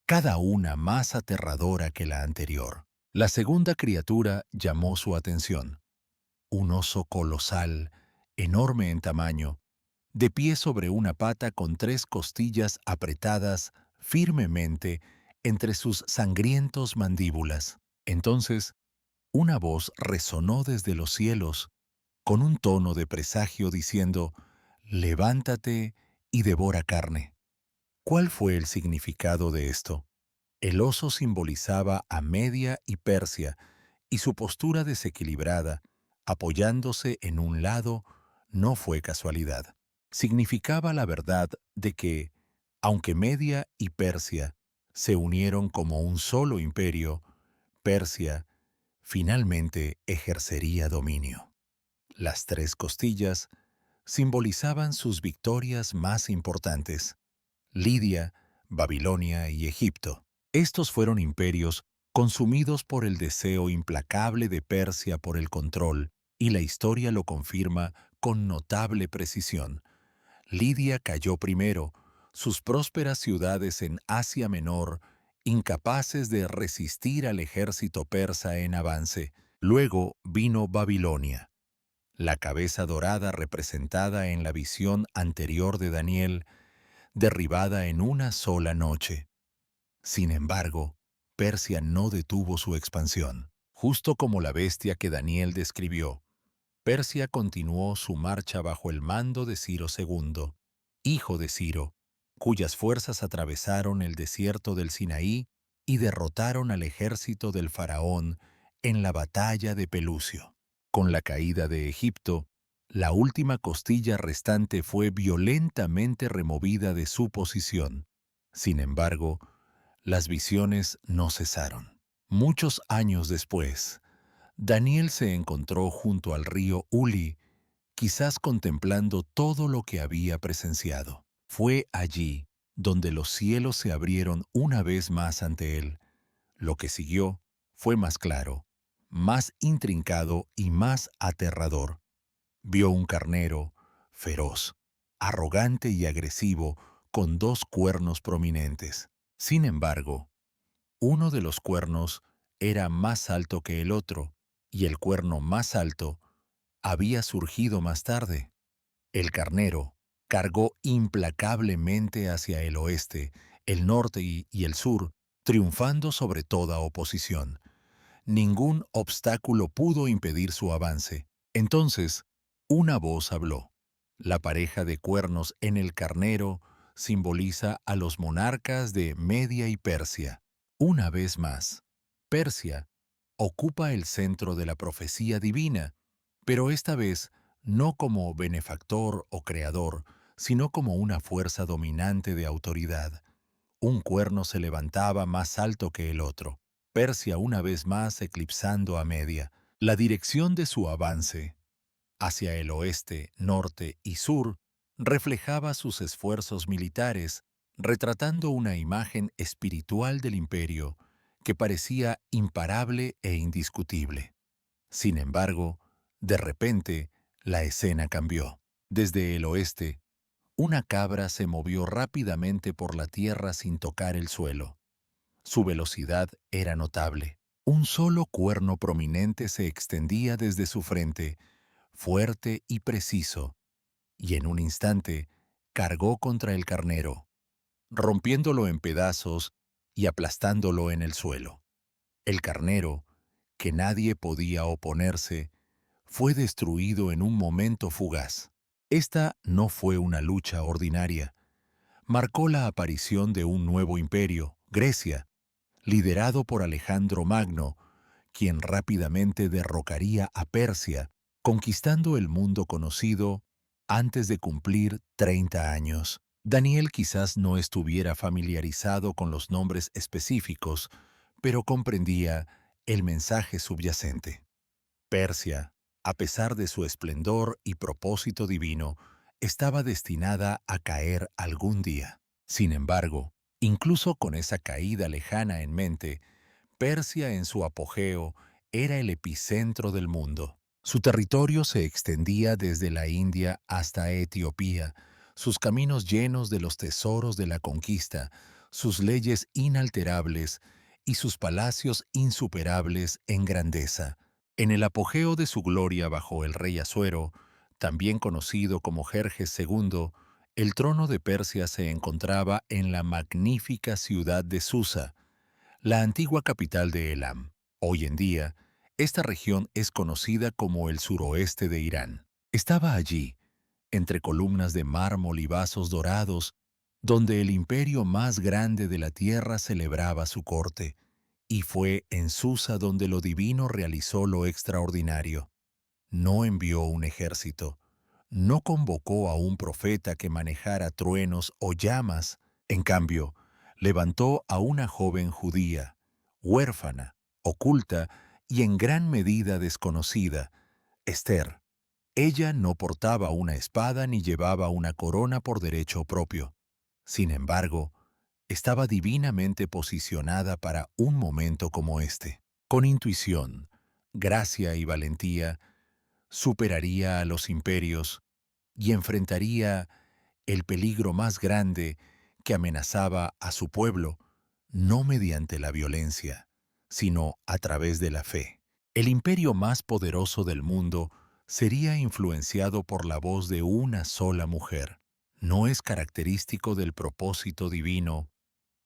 cada una más aterradora que la anterior. La segunda criatura llamó su atención. Un oso colosal, enorme en tamaño, de pie sobre una pata con 3 costillas apretadas firmemente entre sus sangrientos mandíbulas. Entonces, una voz resonó desde los cielos, con un tono de presagio diciendo, «Levántate y devora carne». ¿Cuál fue el significado de esto? El oso simbolizaba a Media y Persia, y su postura desequilibrada, apoyándose en un lado, no fue casualidad. Significaba la verdad de que, aunque Media y Persia se unieron como un solo imperio, Persia finalmente ejercería dominio. Las 3 costillas simbolizaban sus victorias más importantes: Lidia, Babilonia y Egipto. Estos fueron imperios consumidos por el deseo implacable de Persia por el control, y la historia lo confirma con notable precisión. Lidia cayó primero, sus prósperas ciudades en Asia Menor, incapaces de resistir al ejército persa en avance. Luego vino Babilonia, la cabeza dorada representada en la visión anterior de Daniel, derribada en una sola noche. Sin embargo, Persia no detuvo su expansión. Justo como la bestia que Daniel describió, Persia continuó su marcha bajo el mando de Ciro II, hijo de Ciro, cuyas fuerzas atravesaron el desierto del Sinaí y derrotaron al ejército del faraón en la batalla de Pelucio. Con la caída de Egipto, la última costilla restante fue violentamente removida de su posición. Sin embargo, las visiones no cesaron. Muchos años después, Daniel se encontró junto al río Uli, quizás contemplando todo lo que había presenciado. Fue allí donde los cielos se abrieron una vez más ante él. Lo que siguió fue más claro, más intrincado y más aterrador. Vio un carnero, feroz, arrogante y agresivo, con 2 cuernos prominentes. Sin embargo, uno de los cuernos era más alto que el otro, y el cuerno más alto había surgido más tarde. El carnero cargó implacablemente hacia el oeste, el norte y el sur, triunfando sobre toda oposición. Ningún obstáculo pudo impedir su avance. Entonces, una voz habló. La pareja de cuernos en el carnero simboliza a los monarcas de Media y Persia. Una vez más, Persia ocupa el centro de la profecía divina, pero esta vez no como benefactor o creador, sino como una fuerza dominante de autoridad. Un cuerno se levantaba más alto que el otro, Persia una vez más eclipsando a Media. La dirección de su avance, hacia el oeste, norte y sur, reflejaba sus esfuerzos militares, retratando una imagen espiritual del imperio que parecía imparable e indiscutible. Sin embargo, de repente, la escena cambió. Desde el oeste, una cabra se movió rápidamente por la tierra sin tocar el suelo. Su velocidad era notable. Un solo cuerno prominente se extendía desde su frente, fuerte y preciso, y en un instante cargó contra el carnero, rompiéndolo en pedazos y aplastándolo en el suelo. El carnero, que nadie podía oponerse, fue destruido en un momento fugaz. Esta no fue una lucha ordinaria. Marcó la aparición de un nuevo imperio, Grecia, liderado por Alejandro Magno, quien rápidamente derrocaría a Persia, conquistando el mundo conocido antes de cumplir 30 años. Daniel quizás no estuviera familiarizado con los nombres específicos, pero comprendía el mensaje subyacente. Persia, a pesar de su esplendor y propósito divino, estaba destinada a caer algún día. Sin embargo, incluso con esa caída lejana en mente, Persia en su apogeo era el epicentro del mundo. Su territorio se extendía desde la India hasta Etiopía, sus caminos llenos de los tesoros de la conquista, sus leyes inalterables y sus palacios insuperables en grandeza. En el apogeo de su gloria bajo el rey Asuero, también conocido como Jerjes II, el trono de Persia se encontraba en la magnífica ciudad de Susa, la antigua capital de Elam. Hoy en día, esta región es conocida como el suroeste de Irán. Estaba allí, entre columnas de mármol y vasos dorados, donde el imperio más grande de la tierra celebraba su corte, y fue en Susa donde lo divino realizó lo extraordinario. No envió un ejército, no convocó a un profeta que manejara truenos o llamas. En cambio, levantó a una joven judía, huérfana, oculta y en gran medida desconocida, Esther. Ella no portaba una espada ni llevaba una corona por derecho propio. Sin embargo, estaba divinamente posicionada para un momento como este. Con intuición, gracia y valentía, superaría a los imperios y enfrentaría el peligro más grande que amenazaba a su pueblo, no mediante la violencia, sino a través de la fe. El imperio más poderoso del mundo sería influenciado por la voz de una sola mujer. No es característico del propósito divino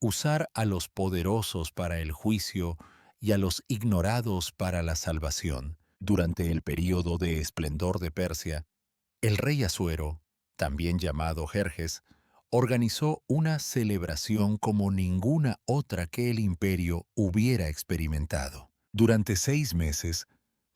usar a los poderosos para el juicio y a los ignorados para la salvación. Durante el período de esplendor de Persia, el rey Asuero, también llamado Jerjes, organizó una celebración como ninguna otra que el imperio hubiera experimentado. Durante 6 meses,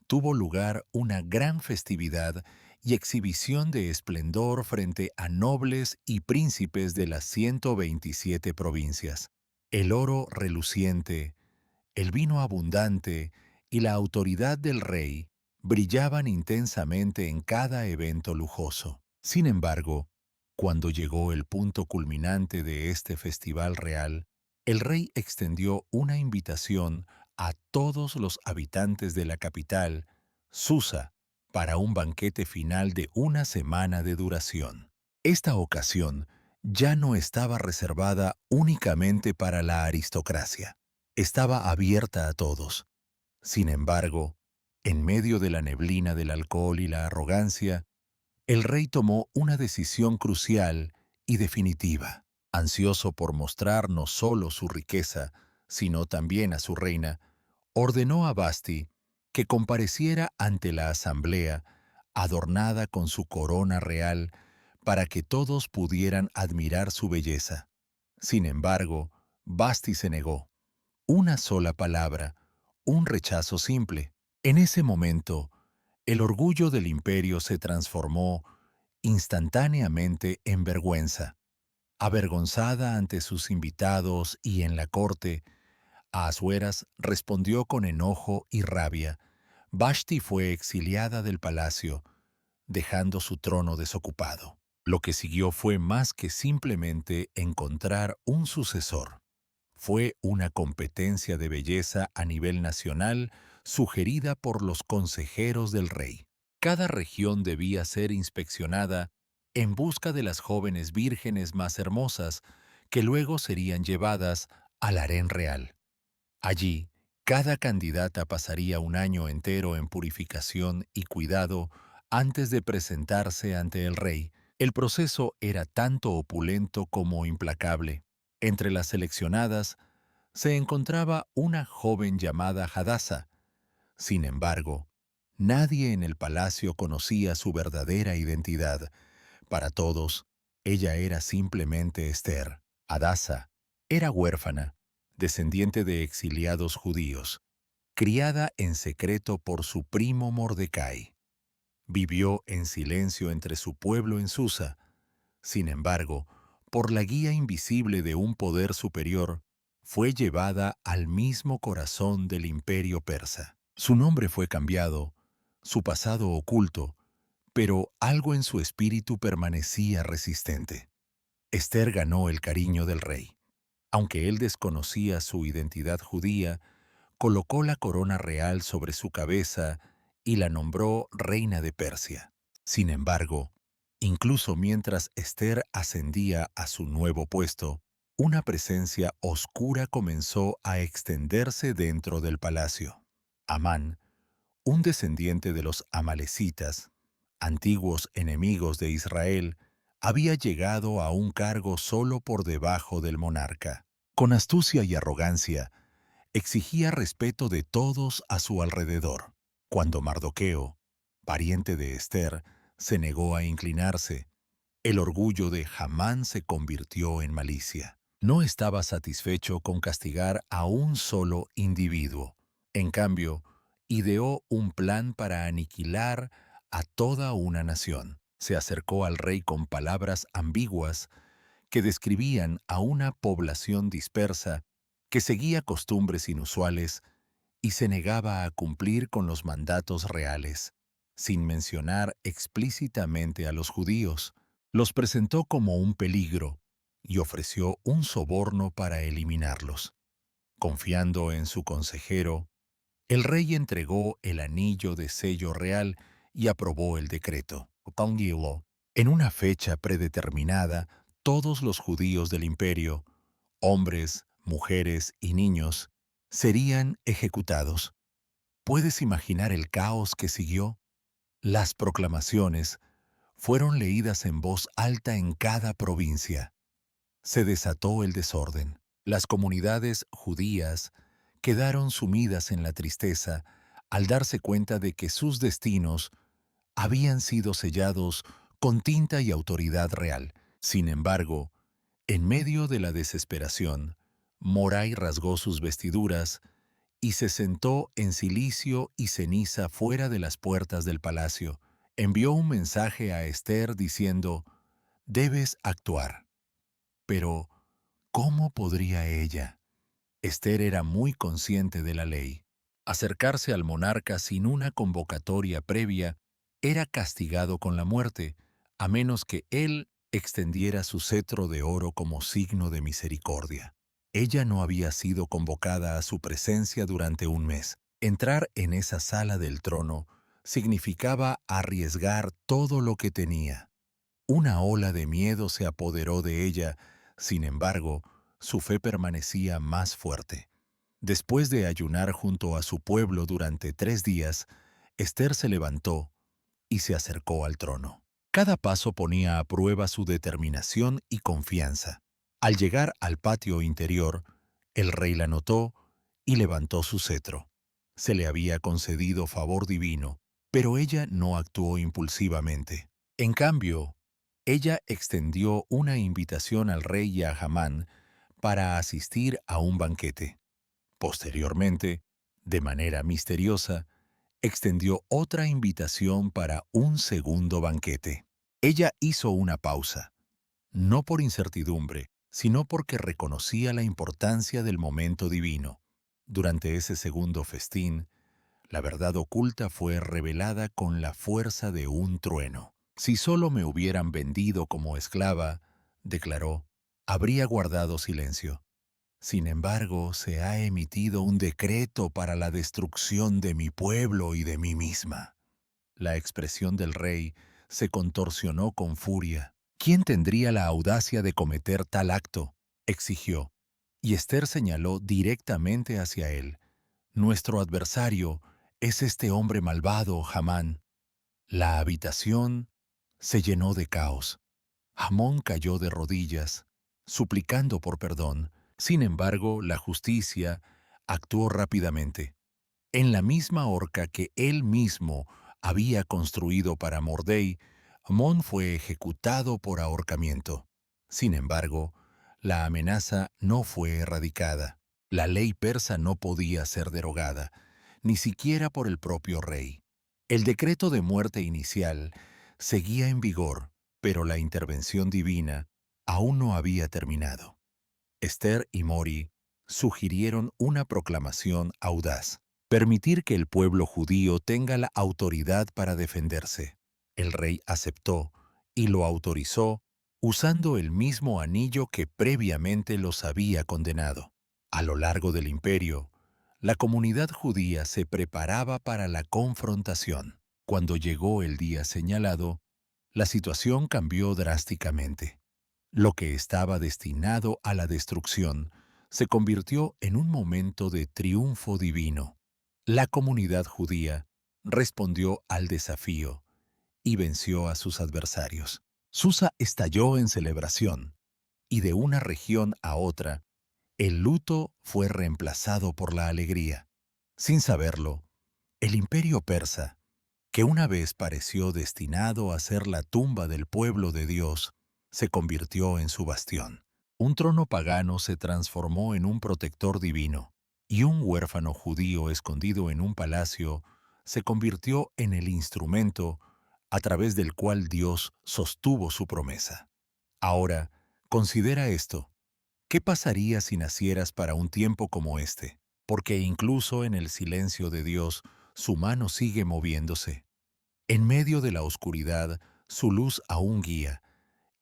tuvo lugar una gran festividad y exhibición de esplendor frente a nobles y príncipes de las 127 provincias. El oro reluciente, el vino abundante y la autoridad del rey brillaban intensamente en cada evento lujoso. Sin embargo, cuando llegó el punto culminante de este festival real, el rey extendió una invitación a todos los habitantes de la capital, Susa, para un banquete final de una semana de duración. Esta ocasión ya no estaba reservada únicamente para la aristocracia. Estaba abierta a todos. Sin embargo, en medio de la neblina del alcohol y la arrogancia, el rey tomó una decisión crucial y definitiva. Ansioso por mostrar no solo su riqueza, sino también a su reina, ordenó a Basti que compareciera ante la asamblea, adornada con su corona real, para que todos pudieran admirar su belleza. Sin embargo, Basti se negó. Una sola palabra, un rechazo simple. En ese momento, el orgullo del imperio se transformó instantáneamente en vergüenza. Avergonzada ante sus invitados y en la corte, Ahasueras respondió con enojo y rabia. Vashti fue exiliada del palacio, dejando su trono desocupado. Lo que siguió fue más que simplemente encontrar un sucesor. Fue una competencia de belleza a nivel nacional sugerida por los consejeros del rey. Cada región debía ser inspeccionada en busca de las jóvenes vírgenes más hermosas que luego serían llevadas al harén real. Allí, cada candidata pasaría un año entero en purificación y cuidado antes de presentarse ante el rey. El proceso era tanto opulento como implacable. Entre las seleccionadas se encontraba una joven llamada Hadasa. Sin embargo, nadie en el palacio conocía su verdadera identidad. Para todos, ella era simplemente Esther. Hadasa era huérfana, descendiente de exiliados judíos, criada en secreto por su primo Mordecai. Vivió en silencio entre su pueblo en Susa. Sin embargo, por la guía invisible de un poder superior, fue llevada al mismo corazón del imperio persa. Su nombre fue cambiado, su pasado oculto, pero algo en su espíritu permanecía resistente. Esther ganó el cariño del rey. Aunque él desconocía su identidad judía, colocó la corona real sobre su cabeza y la nombró reina de Persia. Sin embargo, incluso mientras Esther ascendía a su nuevo puesto, una presencia oscura comenzó a extenderse dentro del palacio. Amán, un descendiente de los amalecitas, antiguos enemigos de Israel, había llegado a un cargo solo por debajo del monarca. Con astucia y arrogancia, exigía respeto de todos a su alrededor. Cuando Mardoqueo, pariente de Esther, se negó a inclinarse, el orgullo de Hamán se convirtió en malicia. No estaba satisfecho con castigar a un solo individuo. En cambio, ideó un plan para aniquilar a toda una nación. Se acercó al rey con palabras ambiguas que describían a una población dispersa que seguía costumbres inusuales y se negaba a cumplir con los mandatos reales, sin mencionar explícitamente a los judíos. Los presentó como un peligro y ofreció un soborno para eliminarlos. Confiando en su consejero, el rey entregó el anillo de sello real y aprobó el decreto. En una fecha predeterminada, todos los judíos del imperio, hombres, mujeres y niños, serían ejecutados. ¿Puedes imaginar el caos que siguió? Las proclamaciones fueron leídas en voz alta en cada provincia. Se desató el desorden. Las comunidades judías quedaron sumidas en la tristeza al darse cuenta de que sus destinos habían sido sellados con tinta y autoridad real. Sin embargo, en medio de la desesperación, Moray rasgó sus vestiduras y se sentó en cilicio y ceniza fuera de las puertas del palacio. Envió un mensaje a Esther diciendo: «Debes actuar». Pero, ¿cómo podría ella? Esther era muy consciente de la ley. Acercarse al monarca sin una convocatoria previa era castigado con la muerte, a menos que él extendiera su cetro de oro como signo de misericordia. Ella no había sido convocada a su presencia durante un mes. Entrar en esa sala del trono significaba arriesgar todo lo que tenía. Una ola de miedo se apoderó de ella, sin embargo, su fe permanecía más fuerte. Después de ayunar junto a su pueblo durante 3 días, Esther se levantó y se acercó al trono. Cada paso ponía a prueba su determinación y confianza. Al llegar al patio interior, el rey la notó y levantó su cetro. Se le había concedido favor divino, pero ella no actuó impulsivamente. En cambio, ella extendió una invitación al rey y a Hamán para asistir a un banquete. Posteriormente, de manera misteriosa, extendió otra invitación para un segundo banquete. Ella hizo una pausa, no por incertidumbre, sino porque reconocía la importancia del momento divino. Durante ese segundo festín, la verdad oculta fue revelada con la fuerza de un trueno. Si solo me hubieran vendido como esclava, declaró, habría guardado silencio. Sin embargo, se ha emitido un decreto para la destrucción de mi pueblo y de mí misma. La expresión del rey se contorsionó con furia. ¿Quién tendría la audacia de cometer tal acto?, exigió. Y Esther señaló directamente hacia él. Nuestro adversario es este hombre malvado, Hamán. La habitación se llenó de caos. Amón cayó de rodillas, suplicando por perdón. Sin embargo, la justicia actuó rápidamente. En la misma horca que él mismo había construido para Mordei, Amón fue ejecutado por ahorcamiento. Sin embargo, la amenaza no fue erradicada. La ley persa no podía ser derogada, ni siquiera por el propio rey. El decreto de muerte inicial seguía en vigor, pero la intervención divina aún no había terminado. Esther y Mori sugirieron una proclamación audaz: permitir que el pueblo judío tenga la autoridad para defenderse. El rey aceptó y lo autorizó usando el mismo anillo que previamente los había condenado. A lo largo del imperio, la comunidad judía se preparaba para la confrontación. Cuando llegó el día señalado, la situación cambió drásticamente. Lo que estaba destinado a la destrucción se convirtió en un momento de triunfo divino. La comunidad judía respondió al desafío y venció a sus adversarios. Susa estalló en celebración, y de una región a otra, el luto fue reemplazado por la alegría. Sin saberlo, el imperio persa, que una vez pareció destinado a ser la tumba del pueblo de Dios, se convirtió en su bastión. Un trono pagano se transformó en un protector divino, y un huérfano judío escondido en un palacio se convirtió en el instrumento a través del cual Dios sostuvo su promesa. Ahora, considera esto. ¿Qué pasaría si nacieras para un tiempo como este? Porque incluso en el silencio de Dios, su mano sigue moviéndose. En medio de la oscuridad, su luz aún guía.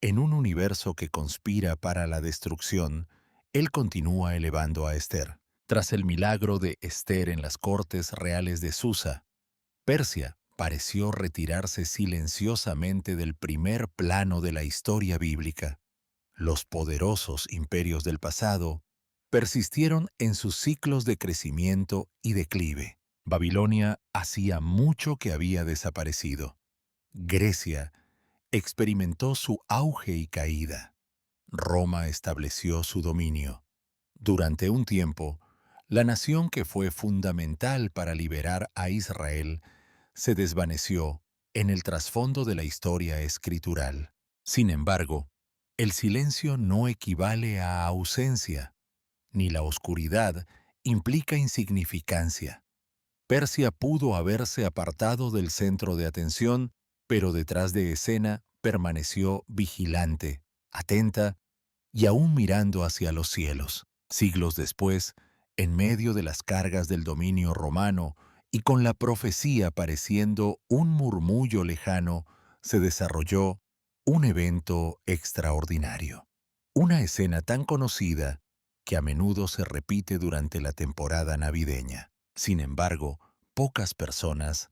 En un universo que conspira para la destrucción, Él continúa elevando a Esther. Tras el milagro de Esther en las cortes reales de Susa, Persia pareció retirarse silenciosamente del primer plano de la historia bíblica. Los poderosos imperios del pasado persistieron en sus ciclos de crecimiento y declive. Babilonia hacía mucho que había desaparecido. Grecia experimentó su auge y caída. Roma estableció su dominio. Durante un tiempo, la nación que fue fundamental para liberar a Israel se desvaneció en el trasfondo de la historia escritural. Sin embargo, el silencio no equivale a ausencia, ni la oscuridad implica insignificancia. Persia pudo haberse apartado del centro de atención, pero detrás de escena permaneció vigilante, atenta y aún mirando hacia los cielos. Siglos después, en medio de las cargas del dominio romano y con la profecía pareciendo un murmullo lejano, se desarrolló un evento extraordinario. Una escena tan conocida que a menudo se repite durante la temporada navideña. Sin embargo, pocas personas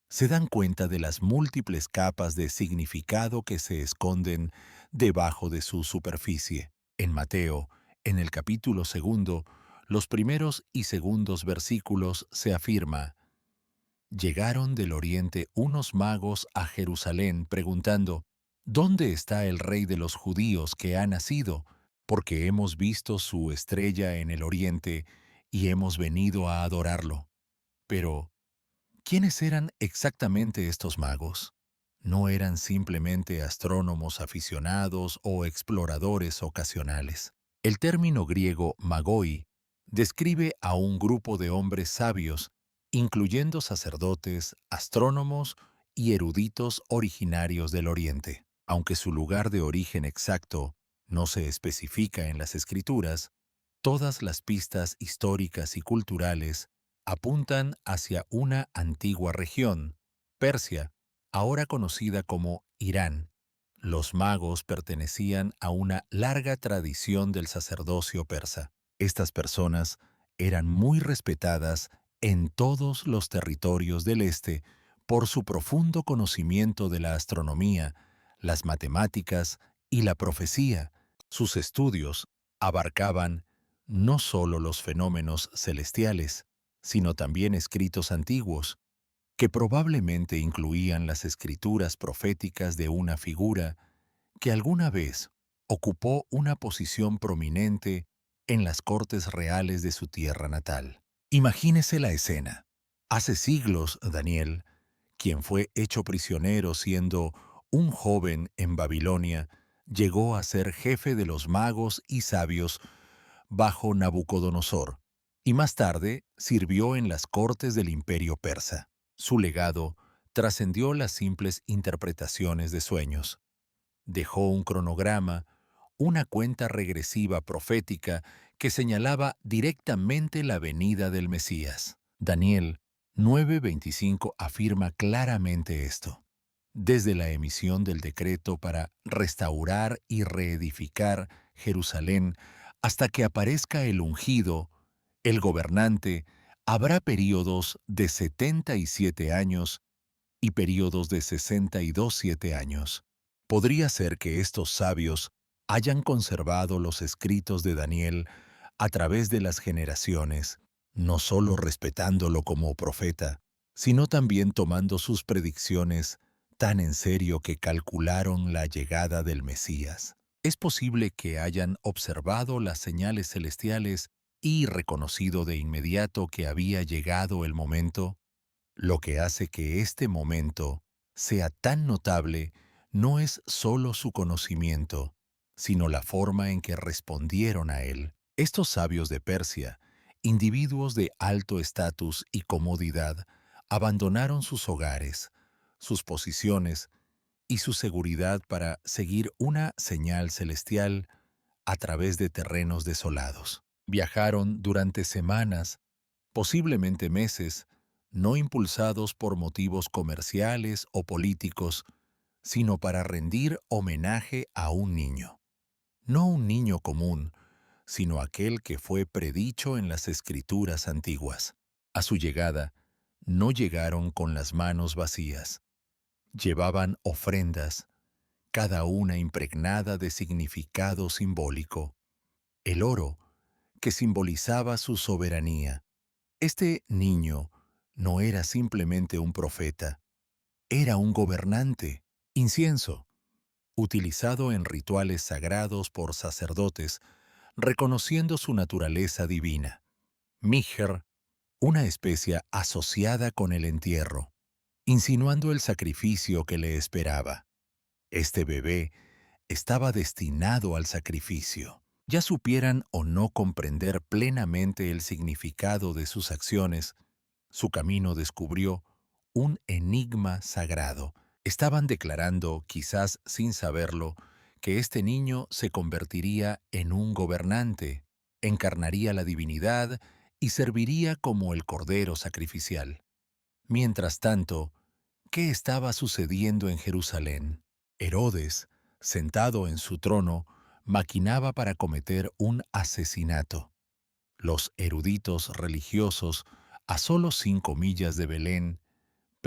se dan cuenta de las múltiples capas de significado que se esconden debajo de su superficie. En Mateo, en el capítulo 2, los primeros y segundos versículos se afirma: llegaron del oriente unos magos a Jerusalén preguntando: ¿dónde está el rey de los judíos que ha nacido? Porque hemos visto su estrella en el oriente y hemos venido a adorarlo. Pero, ¿quiénes eran exactamente estos magos? No eran simplemente astrónomos aficionados o exploradores ocasionales. El término griego magoi describe a un grupo de hombres sabios, incluyendo sacerdotes, astrónomos y eruditos originarios del Oriente. Aunque su lugar de origen exacto no se especifica en las escrituras, todas las pistas históricas y culturales apuntan hacia una antigua región, Persia, ahora conocida como Irán. Los magos pertenecían a una larga tradición del sacerdocio persa. Estas personas eran muy respetadas en todos los territorios del este por su profundo conocimiento de la astronomía, las matemáticas y la profecía. Sus estudios abarcaban no solo los fenómenos celestiales, sino también escritos antiguos, que probablemente incluían las escrituras proféticas de una figura que alguna vez ocupó una posición prominente en las cortes reales de su tierra natal. Imagínese la escena. Hace siglos, Daniel, quien fue hecho prisionero siendo un joven en Babilonia, llegó a ser jefe de los magos y sabios bajo Nabucodonosor, y más tarde sirvió en las cortes del imperio persa. Su legado trascendió las simples interpretaciones de sueños. Dejó un cronograma, una cuenta regresiva profética que señalaba directamente la venida del Mesías. Daniel 9:25 afirma claramente esto. Desde la emisión del decreto para restaurar y reedificar Jerusalén hasta que aparezca el ungido, el gobernante, habrá períodos de 77 años y períodos de 62 años. Podría ser que estos sabios hayan conservado los escritos de Daniel a través de las generaciones, no solo respetándolo como profeta, sino también tomando sus predicciones tan en serio que calcularon la llegada del Mesías. Es posible que hayan observado las señales celestiales y reconocido de inmediato que había llegado el momento. Lo que hace que este momento sea tan notable no es solo su conocimiento, sino la forma en que respondieron a él. Estos sabios de Persia, individuos de alto estatus y comodidad, abandonaron sus hogares, sus posiciones y su seguridad para seguir una señal celestial a través de terrenos desolados. Viajaron durante semanas, posiblemente meses, no impulsados por motivos comerciales o políticos, sino para rendir homenaje a un niño. No un niño común, sino aquel que fue predicho en las escrituras antiguas. A su llegada, no llegaron con las manos vacías. Llevaban ofrendas, cada una impregnada de significado simbólico. El oro, que simbolizaba su soberanía. Este niño no era simplemente un profeta, era un gobernante. Incienso, utilizado en rituales sagrados por sacerdotes, reconociendo su naturaleza divina. Míger, una especia asociada con el entierro, insinuando el sacrificio que le esperaba. Este bebé estaba destinado al sacrificio. Ya supieran o no comprender plenamente el significado de sus acciones, su camino descubrió un enigma sagrado. Estaban declarando, quizás sin saberlo, que este niño se convertiría en un gobernante, encarnaría la divinidad y serviría como el cordero sacrificial. Mientras tanto, ¿qué estaba sucediendo en Jerusalén? Herodes, sentado en su trono, maquinaba para cometer un asesinato. Los eruditos religiosos, a solo 5 millas de Belén,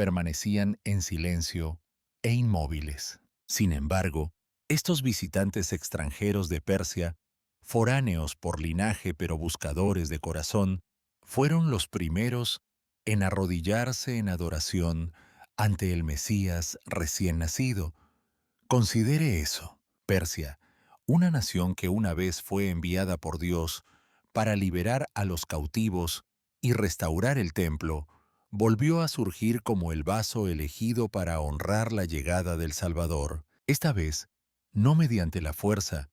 permanecían en silencio e inmóviles. Sin embargo, estos visitantes extranjeros de Persia, foráneos por linaje pero buscadores de corazón, fueron los primeros en arrodillarse en adoración ante el Mesías recién nacido. Considere eso, Persia, una nación que una vez fue enviada por Dios para liberar a los cautivos y restaurar el templo, volvió a surgir como el vaso elegido para honrar la llegada del Salvador, esta vez no mediante la fuerza,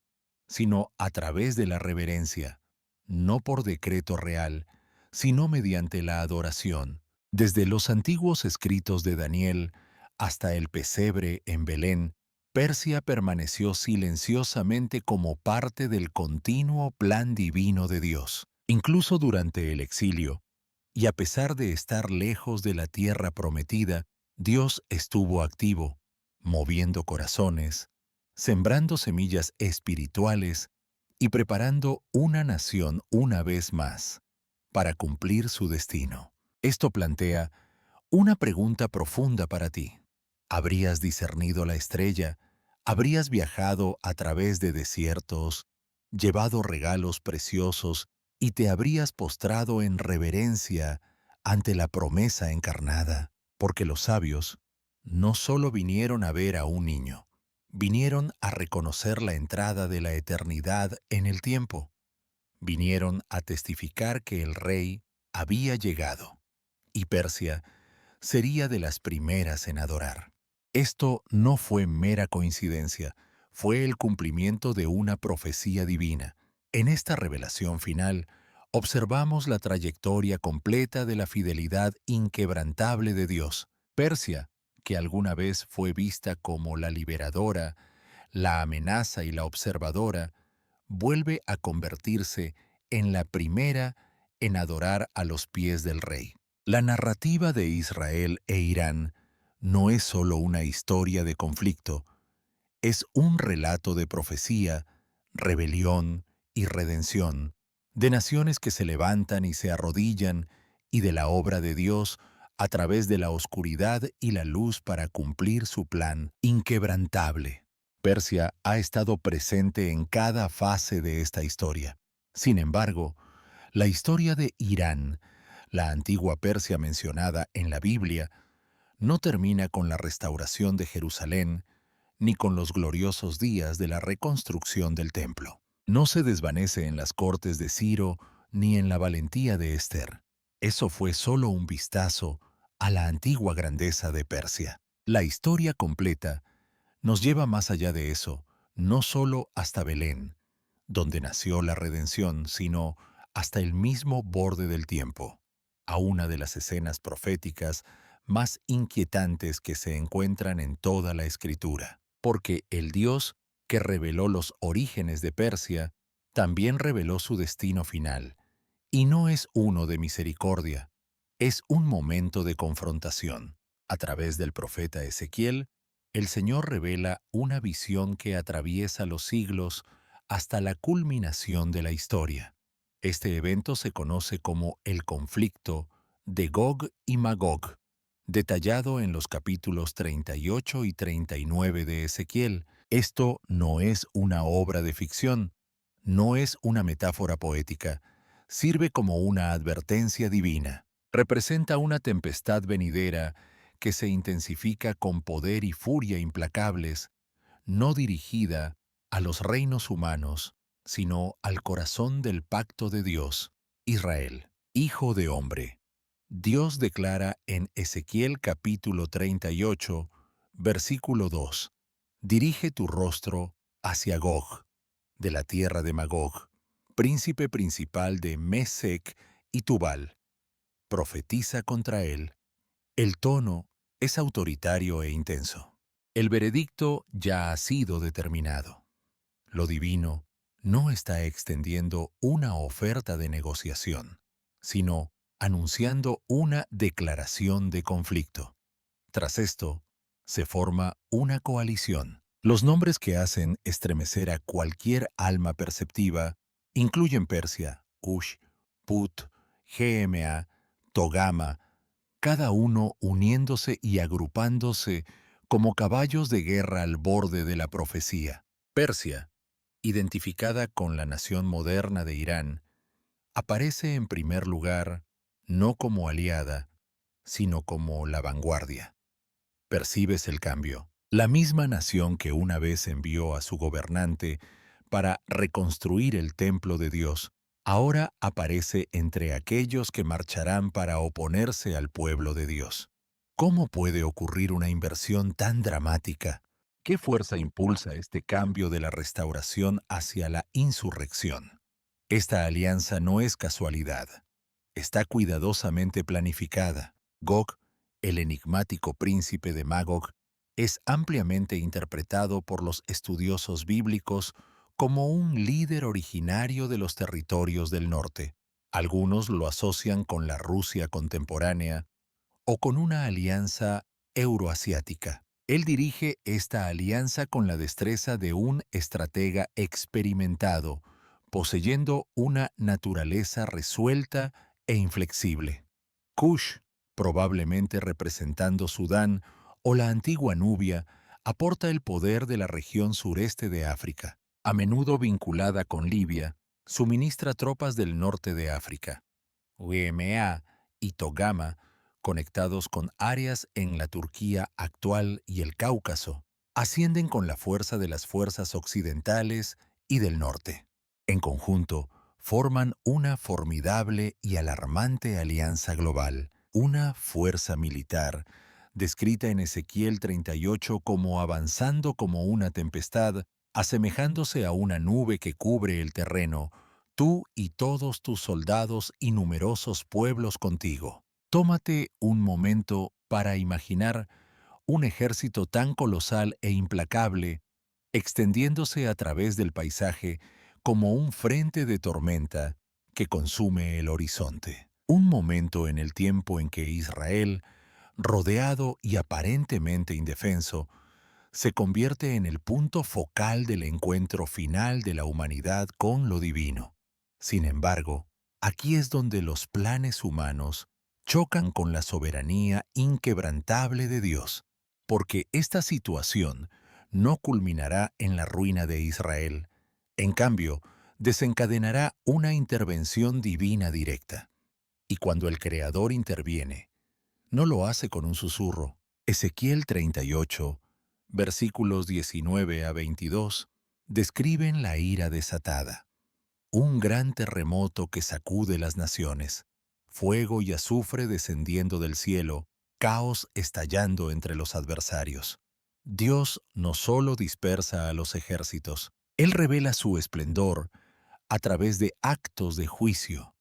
sino a través de la reverencia, no por decreto real, sino mediante la adoración. Desde los antiguos escritos de Daniel hasta el pesebre en Belén, Persia permaneció silenciosamente como parte del continuo plan divino de Dios. Incluso durante el exilio, y a pesar de estar lejos de la tierra prometida, Dios estuvo activo, moviendo corazones, sembrando semillas espirituales y preparando una nación una vez más para cumplir su destino. Esto plantea una pregunta profunda para ti. ¿Habrías discernido la estrella? ¿Habrías viajado a través de desiertos, llevado regalos preciosos y te habrías postrado en reverencia ante la promesa encarnada? Porque los sabios no solo vinieron a ver a un niño, vinieron a reconocer la entrada de la eternidad en el tiempo. Vinieron a testificar que el rey había llegado, y Persia sería de las primeras en adorar. Esto no fue mera coincidencia, fue el cumplimiento de una profecía divina. En esta revelación final, observamos la trayectoria completa de la fidelidad inquebrantable de Dios. Persia, que alguna vez fue vista como la liberadora, la amenaza y la observadora, vuelve a convertirse en la primera en adorar a los pies del rey. La narrativa de Israel e Irán no es solo una historia de conflicto, es un relato de profecía, rebelión y redención, de naciones que se levantan y se arrodillan, y de la obra de Dios a través de la oscuridad y la luz para cumplir su plan inquebrantable. Persia ha estado presente en cada fase de esta historia. Sin embargo, la historia de Irán, la antigua Persia mencionada en la Biblia, no termina con la restauración de Jerusalén ni con los gloriosos días de la reconstrucción del templo. No se desvanece en las cortes de Ciro ni en la valentía de Ester. Eso fue solo un vistazo a la antigua grandeza de Persia. La historia completa nos lleva más allá de eso, no solo hasta Belén, donde nació la redención, sino hasta el mismo borde del tiempo, a una de las escenas proféticas más inquietantes que se encuentran en toda la Escritura, porque el Dios que reveló los orígenes de Persia también reveló su destino final, y no es uno de misericordia, es un momento de confrontación. A través del profeta Ezequiel, el Señor revela una visión que atraviesa los siglos hasta la culminación de la historia. Este evento se conoce como el conflicto de Gog y Magog, detallado en los capítulos 38 y 39 de Ezequiel. Esto no es una obra de ficción, no es una metáfora poética, sirve como una advertencia divina. Representa una tempestad venidera que se intensifica con poder y furia implacables, no dirigida a los reinos humanos, sino al corazón del pacto de Dios, Israel, hijo de hombre. Dios declara en Ezequiel capítulo 38, versículo 2, «Dirige tu rostro hacia Gog, de la tierra de Magog, príncipe principal de Mesec y Tubal. Profetiza contra él». El tono es autoritario e intenso. El veredicto ya ha sido determinado. Lo divino no está extendiendo una oferta de negociación, sino anunciando una declaración de conflicto. Tras esto, se forma una coalición. Los nombres que hacen estremecer a cualquier alma perceptiva incluyen Persia, Cush, Put, Gma, Togama, cada uno uniéndose y agrupándose como caballos de guerra al borde de la profecía. Persia, identificada con la nación moderna de Irán, aparece en primer lugar no como aliada, sino como la vanguardia. Percibes el cambio. La misma nación que una vez envió a su gobernante para reconstruir el templo de Dios, ahora aparece entre aquellos que marcharán para oponerse al pueblo de Dios. ¿Cómo puede ocurrir una inversión tan dramática? ¿Qué fuerza impulsa este cambio de la restauración hacia la insurrección? Esta alianza no es casualidad. Está cuidadosamente planificada. Gog, el enigmático príncipe de Magog, es ampliamente interpretado por los estudiosos bíblicos como un líder originario de los territorios del norte. Algunos lo asocian con la Rusia contemporánea o con una alianza euroasiática. Él dirige esta alianza con la destreza de un estratega experimentado, poseyendo una naturaleza resuelta e inflexible. Kush, probablemente representando Sudán o la antigua Nubia, aporta el poder de la región sureste de África. A menudo vinculada con Libia, suministra tropas del norte de África. Uemea y Togama, conectados con áreas en la Turquía actual y el Cáucaso, ascienden con la fuerza de las fuerzas occidentales y del norte. En conjunto, forman una formidable y alarmante alianza global, una fuerza militar, descrita en Ezequiel 38 como avanzando como una tempestad, asemejándose a una nube que cubre el terreno, tú y todos tus soldados y numerosos pueblos contigo. Tómate un momento para imaginar un ejército tan colosal e implacable, extendiéndose a través del paisaje como un frente de tormenta que consume el horizonte. Un momento en el tiempo en que Israel, rodeado y aparentemente indefenso, se convierte en el punto focal del encuentro final de la humanidad con lo divino. Sin embargo, aquí es donde los planes humanos chocan con la soberanía inquebrantable de Dios, porque esta situación no culminará en la ruina de Israel. En cambio, desencadenará una intervención divina directa. Y cuando el Creador interviene, no lo hace con un susurro. Ezequiel 38, versículos 19 a 22, describen la ira desatada. Un gran terremoto que sacude las naciones, fuego y azufre descendiendo del cielo, caos estallando entre los adversarios. Dios no solo dispersa a los ejércitos, Él revela su esplendor a través de actos de juicio.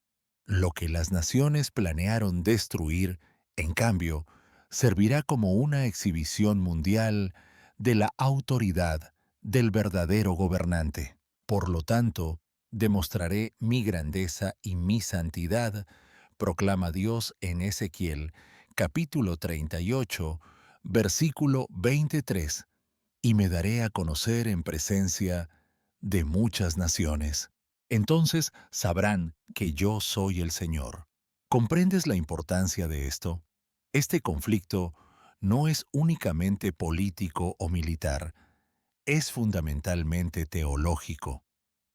Lo que las naciones planearon destruir, en cambio, servirá como una exhibición mundial de la autoridad del verdadero gobernante. Por lo tanto, demostraré mi grandeza y mi santidad, proclama Dios en Ezequiel, capítulo 38, versículo 23, y me daré a conocer en presencia de muchas naciones. Entonces sabrán que yo soy el Señor. ¿Comprendes la importancia de esto? Este conflicto no es únicamente político o militar, es fundamentalmente teológico.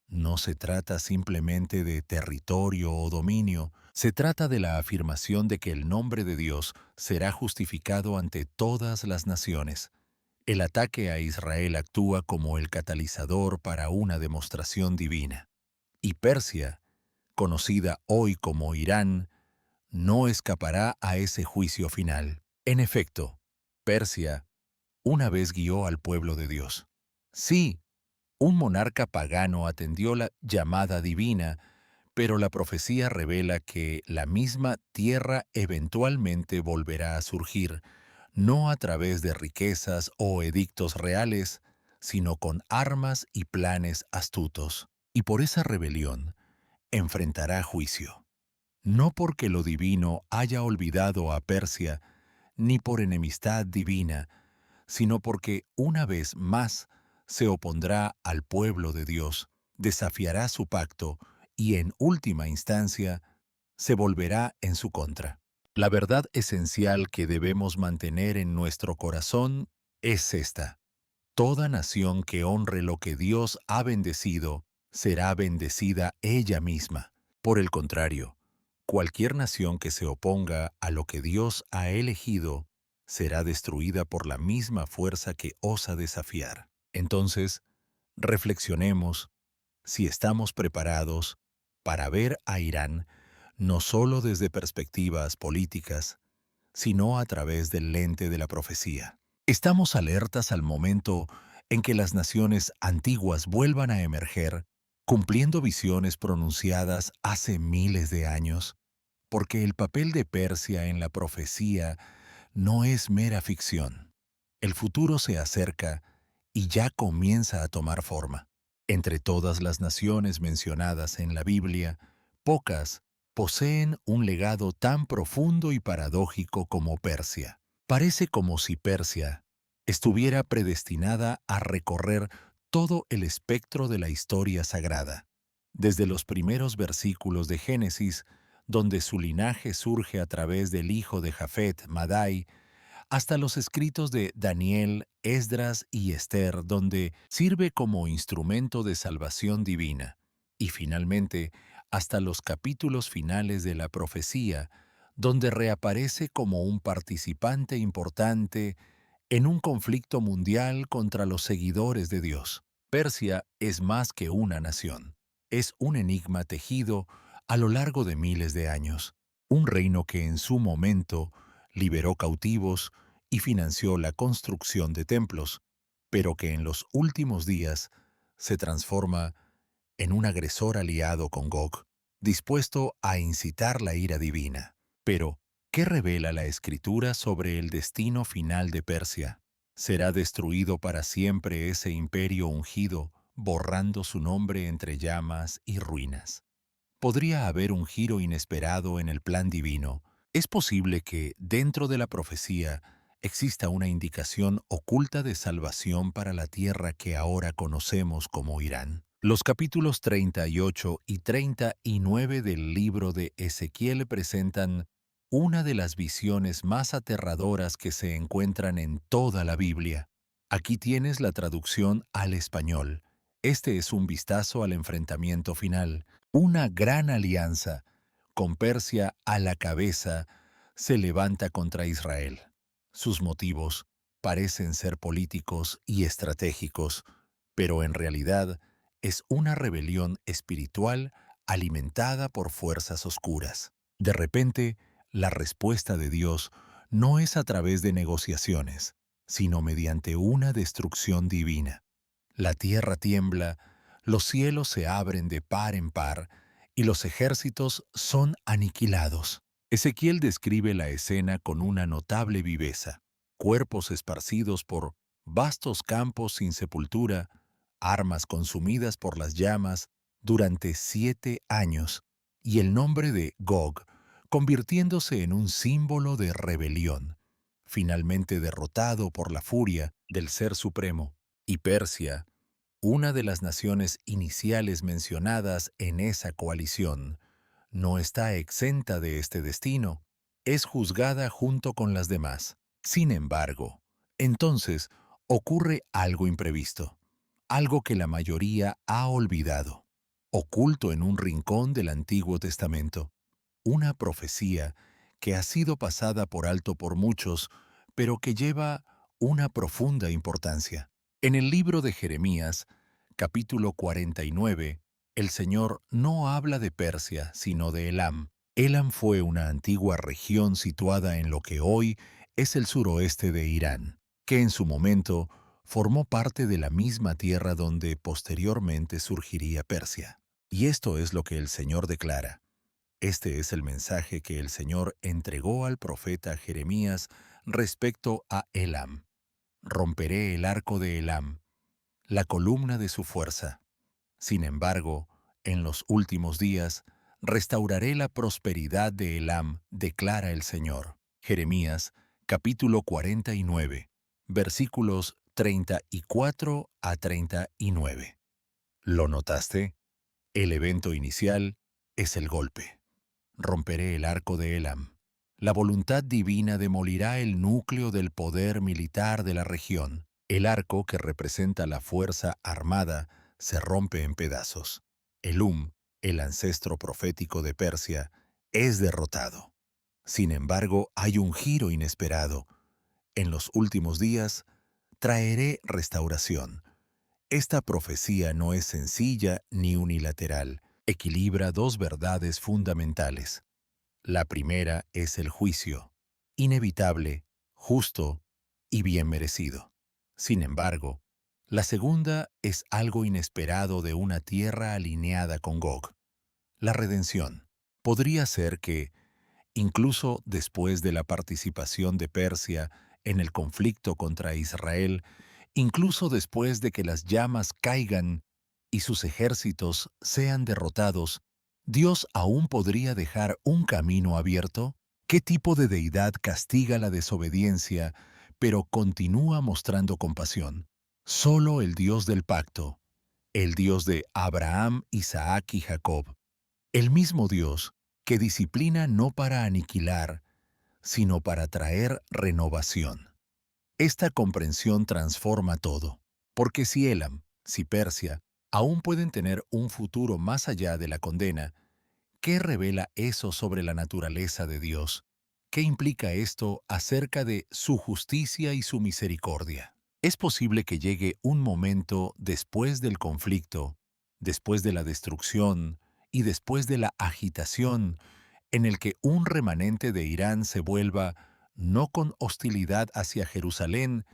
No se trata simplemente de territorio o dominio, se trata de la afirmación de que el nombre de Dios será justificado ante todas las naciones. El ataque a Israel actúa como el catalizador para una demostración divina. Y Persia, conocida hoy como Irán, no escapará a ese juicio final. En efecto, Persia una vez guió al pueblo de Dios. Sí, un monarca pagano atendió la llamada divina, pero la profecía revela que la misma tierra eventualmente volverá a surgir, no a través de riquezas o edictos reales, sino con armas y planes astutos. Y por esa rebelión enfrentará juicio. No porque lo divino haya olvidado a Persia, ni por enemistad divina, sino porque una vez más se opondrá al pueblo de Dios, desafiará su pacto y en última instancia se volverá en su contra. La verdad esencial que debemos mantener en nuestro corazón es esta. Toda nación que honre lo que Dios ha bendecido, será bendecida ella misma. Por el contrario, cualquier nación que se oponga a lo que Dios ha elegido, será destruida por la misma fuerza que osa desafiar. Entonces, reflexionemos si estamos preparados para ver a Irán no solo desde perspectivas políticas, sino a través del lente de la profecía. Estamos alertas al momento en que las naciones antiguas vuelvan a emerger, cumpliendo visiones pronunciadas hace miles de años, porque el papel de Persia en la profecía no es mera ficción. El futuro se acerca y ya comienza a tomar forma. Entre todas las naciones mencionadas en la Biblia, pocas poseen un legado tan profundo y paradójico como Persia. Parece como si Persia estuviera predestinada a recorrer todo el espectro de la historia sagrada, desde los primeros versículos de Génesis, donde su linaje surge a través del hijo de Jafet, Madai, hasta los escritos de Daniel, Esdras y Esther, donde sirve como instrumento de salvación divina, y finalmente hasta los capítulos finales de la profecía, donde reaparece como un participante importante en un conflicto mundial contra los seguidores de Dios. Persia es más que una nación, es un enigma tejido a lo largo de miles de años, un reino que en su momento liberó cautivos y financió la construcción de templos, pero que en los últimos días se transforma en un agresor aliado con Gog, dispuesto a incitar la ira divina. Pero, ¿qué revela la Escritura sobre el destino final de Persia? ¿Será destruido para siempre ese imperio ungido, borrando su nombre entre llamas y ruinas? ¿Podría haber un giro inesperado en el plan divino? ¿Es posible que, dentro de la profecía, exista una indicación oculta de salvación para la tierra que ahora conocemos como Irán? Los capítulos 38 y 39 del libro de Ezequiel presentan una de las visiones más aterradoras que se encuentran en toda la Biblia. Aquí tienes la traducción al español. Este es un vistazo al enfrentamiento final. Una gran alianza, con Persia a la cabeza, se levanta contra Israel. Sus motivos parecen ser políticos y estratégicos, pero en realidad es una rebelión espiritual alimentada por fuerzas oscuras. De repente, la respuesta de Dios no es a través de negociaciones, sino mediante una destrucción divina. La tierra tiembla, los cielos se abren de par en par y los ejércitos son aniquilados. Ezequiel describe la escena con una notable viveza: cuerpos esparcidos por vastos campos sin sepultura, armas consumidas por las llamas durante 7 años, y el nombre de Gog convirtiéndose en un símbolo de rebelión, finalmente derrotado por la furia del Ser Supremo. Y Persia, una de las naciones iniciales mencionadas en esa coalición, no está exenta de este destino, es juzgada junto con las demás. Sin embargo, entonces ocurre algo imprevisto, algo que la mayoría ha olvidado, oculto en un rincón del Antiguo Testamento, una profecía que ha sido pasada por alto por muchos, pero que lleva una profunda importancia. En el libro de Jeremías, capítulo 49, el Señor no habla de Persia, sino de Elam. Elam fue una antigua región situada en lo que hoy es el suroeste de Irán, que en su momento formó parte de la misma tierra donde posteriormente surgiría Persia. Y esto es lo que el Señor declara. Este es el mensaje que el Señor entregó al profeta Jeremías respecto a Elam. Romperé el arco de Elam, la columna de su fuerza. Sin embargo, en los últimos días, restauraré la prosperidad de Elam, declara el Señor. Jeremías, capítulo 49, versículos 34 a 39. ¿Lo notaste? El evento inicial es el golpe. Romperé el arco de Elam, La voluntad divina demolirá el núcleo del poder militar de la región. El arco, que representa la fuerza armada, se rompe en pedazos. Elum, el ancestro profético de Persia, es derrotado. Sin embargo, hay un giro inesperado. En los últimos días, traeré restauración. Esta profecía no es sencilla ni unilateral. Equilibra dos verdades fundamentales. La primera es el juicio, inevitable, justo y bien merecido. Sin embargo, la segunda es algo inesperado de una tierra alineada con Gog, la redención. Podría ser que, incluso después de la participación de Persia en el conflicto contra Israel, incluso después de que las llamas caigan y sus ejércitos sean derrotados, ¿Dios aún podría dejar un camino abierto? ¿Qué tipo de deidad castiga la desobediencia, pero continúa mostrando compasión? Solo el Dios del pacto, el Dios de Abraham, Isaac y Jacob, el mismo Dios que disciplina no para aniquilar, sino para traer renovación. Esta comprensión transforma todo, porque si Elam, si Persia, aún pueden tener un futuro más allá de la condena, ¿qué revela eso sobre la naturaleza de Dios? ¿Qué implica esto acerca de su justicia y su misericordia? Es posible que llegue un momento después del conflicto, después de la destrucción y después de la agitación, en el que un remanente de Irán se vuelva no con hostilidad hacia Jerusalén,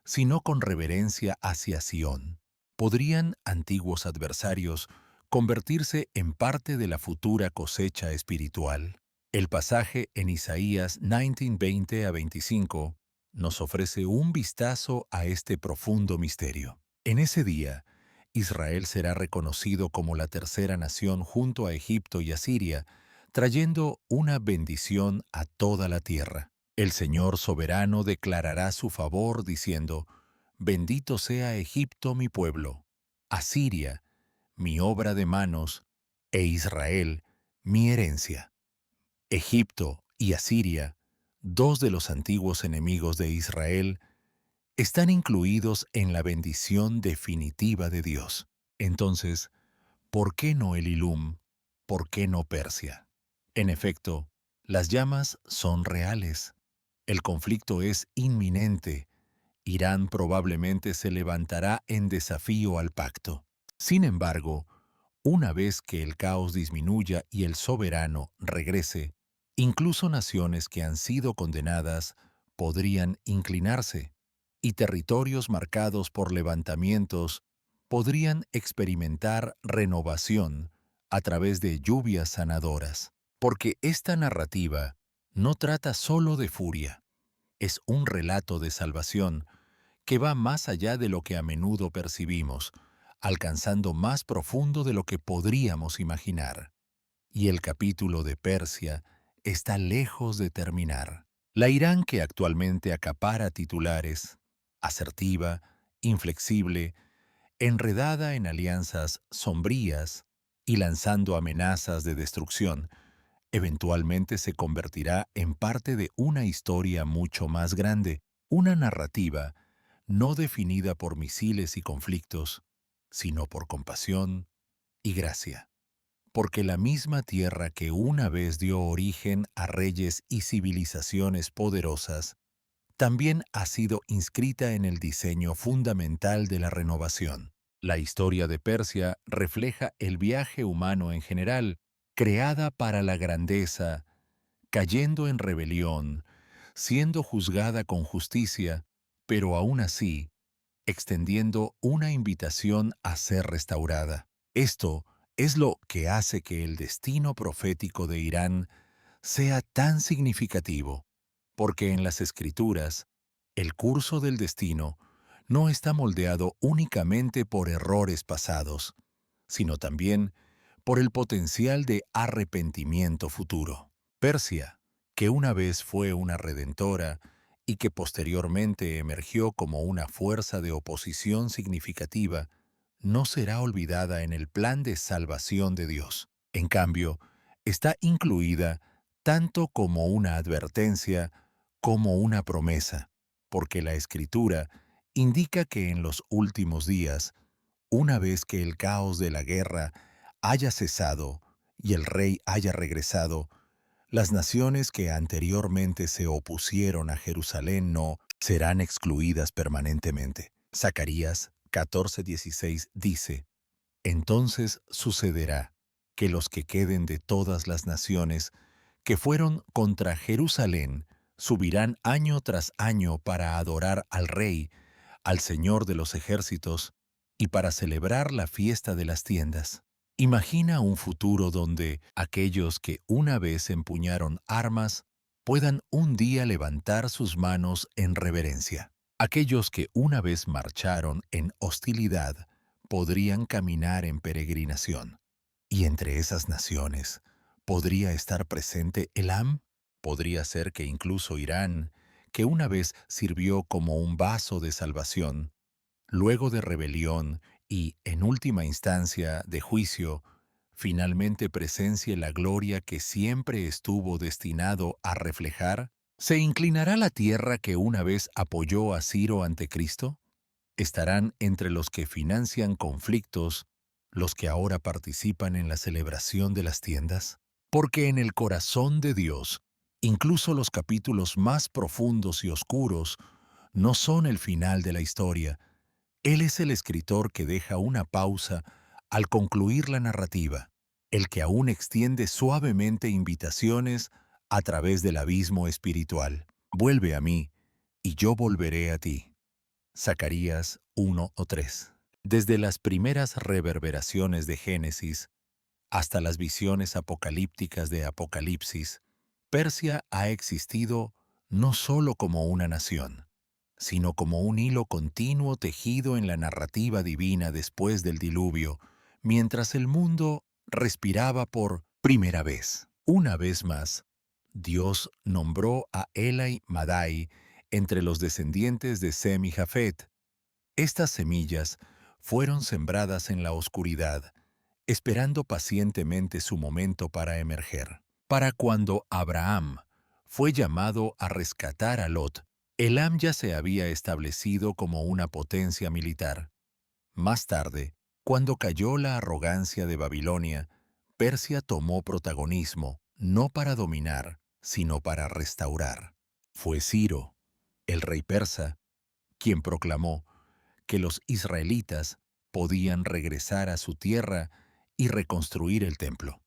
sino con reverencia hacia Sión. ¿Podrían antiguos adversarios convertirse en parte de la futura cosecha espiritual? El pasaje en Isaías 19:20 a 25 nos ofrece un vistazo a este profundo misterio. En ese día, Israel será reconocido como la tercera nación junto a Egipto y Asiria, trayendo una bendición a toda la tierra. El Señor soberano declarará su favor diciendo: Bendito sea Egipto mi pueblo, Asiria, mi obra de manos, e Israel, mi herencia. Egipto y Asiria, dos de los antiguos enemigos de Israel, están incluidos en la bendición definitiva de Dios. Entonces, ¿por qué no el Elum? ¿Por qué no Persia? En efecto, las llamas son reales. El conflicto es inminente. Irán probablemente se levantará en desafío al pacto. Sin embargo, una vez que el caos disminuya y el soberano regrese, incluso naciones que han sido condenadas podrían inclinarse, y territorios marcados por levantamientos podrían experimentar renovación a través de lluvias sanadoras. Porque esta narrativa no trata solo de furia, es un relato de salvación que va más allá de lo que a menudo percibimos, alcanzando más profundo de lo que podríamos imaginar. Y el capítulo de Persia está lejos de terminar. La Irán que actualmente acapara titulares, asertiva, inflexible, enredada en alianzas sombrías y lanzando amenazas de destrucción, eventualmente se convertirá en parte de una historia mucho más grande, una narrativa no definida por misiles y conflictos, sino por compasión y gracia. Porque la misma tierra que una vez dio origen a reyes y civilizaciones poderosas, también ha sido inscrita en el diseño fundamental de la renovación. La historia de Persia refleja el viaje humano en general, creada para la grandeza, cayendo en rebelión, siendo juzgada con justicia, pero aún así, extendiendo una invitación a ser restaurada. Esto es lo que hace que el destino profético de Irán sea tan significativo, porque en las Escrituras, el curso del destino no está moldeado únicamente por errores pasados, sino también por el potencial de arrepentimiento futuro. Persia, que una vez fue una redentora y que posteriormente emergió como una fuerza de oposición significativa, no será olvidada en el plan de salvación de Dios. En cambio, está incluida tanto como una advertencia como una promesa, porque la Escritura indica que en los últimos días, una vez que el caos de la guerra haya cesado y el rey haya regresado, las naciones que anteriormente se opusieron a Jerusalén no serán excluidas permanentemente. Zacarías 14:16 dice: Entonces sucederá que los que queden de todas las naciones que fueron contra Jerusalén subirán año tras año para adorar al Rey, al Señor de los ejércitos, y para celebrar la fiesta de las tiendas. Imagina un futuro donde aquellos que una vez empuñaron armas puedan un día levantar sus manos en reverencia. Aquellos que una vez marcharon en hostilidad podrían caminar en peregrinación. Y entre esas naciones, ¿podría estar presente Elam? Podría ser que incluso Irán, que una vez sirvió como un vaso de salvación, luego de rebelión y, en última instancia, de juicio, finalmente presencie la gloria que siempre estuvo destinado a reflejar. ¿Se inclinará la tierra que una vez apoyó a Ciro ante Cristo? ¿Estarán entre los que financian conflictos los que ahora participan en la celebración de las tiendas? Porque en el corazón de Dios, incluso los capítulos más profundos y oscuros no son el final de la historia. Él es el escritor que deja una pausa al concluir la narrativa, el que aún extiende suavemente invitaciones a través del abismo espiritual. Vuelve a mí, y yo volveré a ti. Zacarías 1 o 3. Desde las primeras reverberaciones de Génesis hasta las visiones apocalípticas de Apocalipsis, Persia ha existido no solo como una nación, sino como un hilo continuo tejido en la narrativa divina después del diluvio, mientras el mundo respiraba por primera vez. Una vez más, Dios nombró a Elai Madai entre los descendientes de Sem y Jafet. Estas semillas fueron sembradas en la oscuridad, esperando pacientemente su momento para emerger. Para cuando Abraham fue llamado a rescatar a Lot, Elam ya se había establecido como una potencia militar. Más tarde, cuando cayó la arrogancia de Babilonia, Persia tomó protagonismo, no para dominar, sino para restaurar. Fue Ciro, el rey persa, quien proclamó que los israelitas podían regresar a su tierra y reconstruir el templo.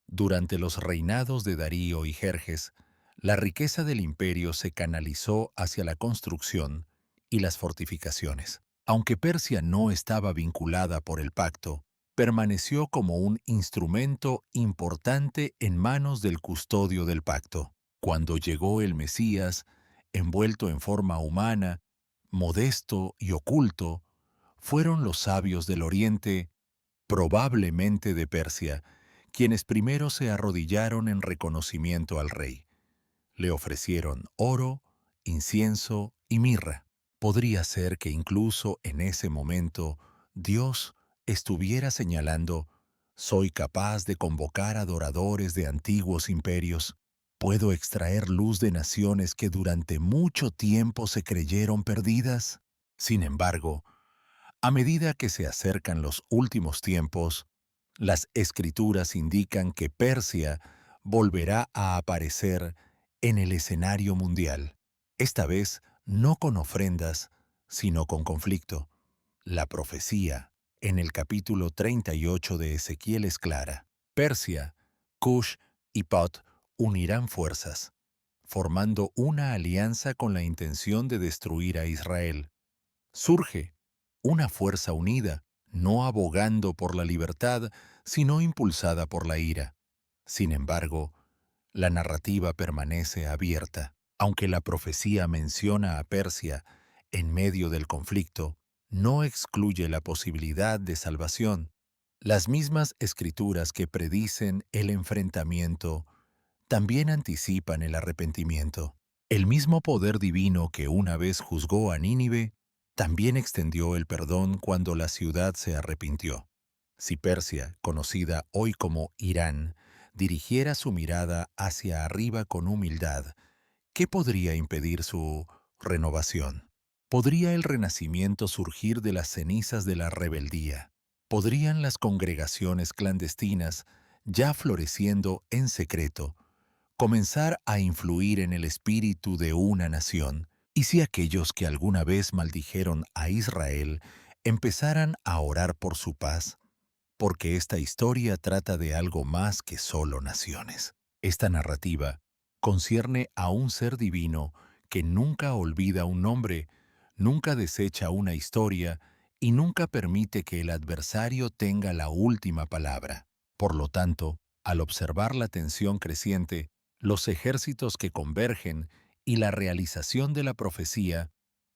Durante los reinados de Darío y Jerjes, la riqueza del imperio se canalizó hacia la construcción y las fortificaciones. Aunque Persia no estaba vinculada por el pacto, permaneció como un instrumento importante en manos del custodio del pacto. Cuando llegó el Mesías, envuelto en forma humana, modesto y oculto, fueron los sabios del Oriente, probablemente de Persia, quienes primero se arrodillaron en reconocimiento al rey. Le ofrecieron oro, incienso y mirra. Podría ser que incluso en ese momento Dios estuviera señalando: soy capaz de convocar adoradores de antiguos imperios. ¿Puedo extraer luz de naciones que durante mucho tiempo se creyeron perdidas? Sin embargo, a medida que se acercan los últimos tiempos, las escrituras indican que Persia volverá a aparecer en el escenario mundial, esta vez no con ofrendas, sino con conflicto. La profecía en el capítulo 38 de Ezequiel es clara. Persia, Cush y Put unirán fuerzas, formando una alianza con la intención de destruir a Israel. Surge una fuerza unida, no abogando por la libertad, sino impulsada por la ira. Sin embargo, la narrativa permanece abierta. Aunque la profecía menciona a Persia en medio del conflicto, no excluye la posibilidad de salvación. Las mismas escrituras que predicen el enfrentamiento también anticipan el arrepentimiento. El mismo poder divino que una vez juzgó a Nínive también extendió el perdón cuando la ciudad se arrepintió. Si Persia, conocida hoy como Irán, dirigiera su mirada hacia arriba con humildad, ¿qué podría impedir su renovación? ¿Podría el renacimiento surgir de las cenizas de la rebeldía? ¿Podrían las congregaciones clandestinas, ya floreciendo en secreto, comenzar a influir en el espíritu de una nación? ¿Y si aquellos que alguna vez maldijeron a Israel empezaran a orar por su paz? Porque esta historia trata de algo más que solo naciones. Esta narrativa concierne a un ser divino que nunca olvida un nombre, nunca desecha una historia y nunca permite que el adversario tenga la última palabra. Por lo tanto, al observar la tensión creciente, los ejércitos que convergen y la realización de la profecía,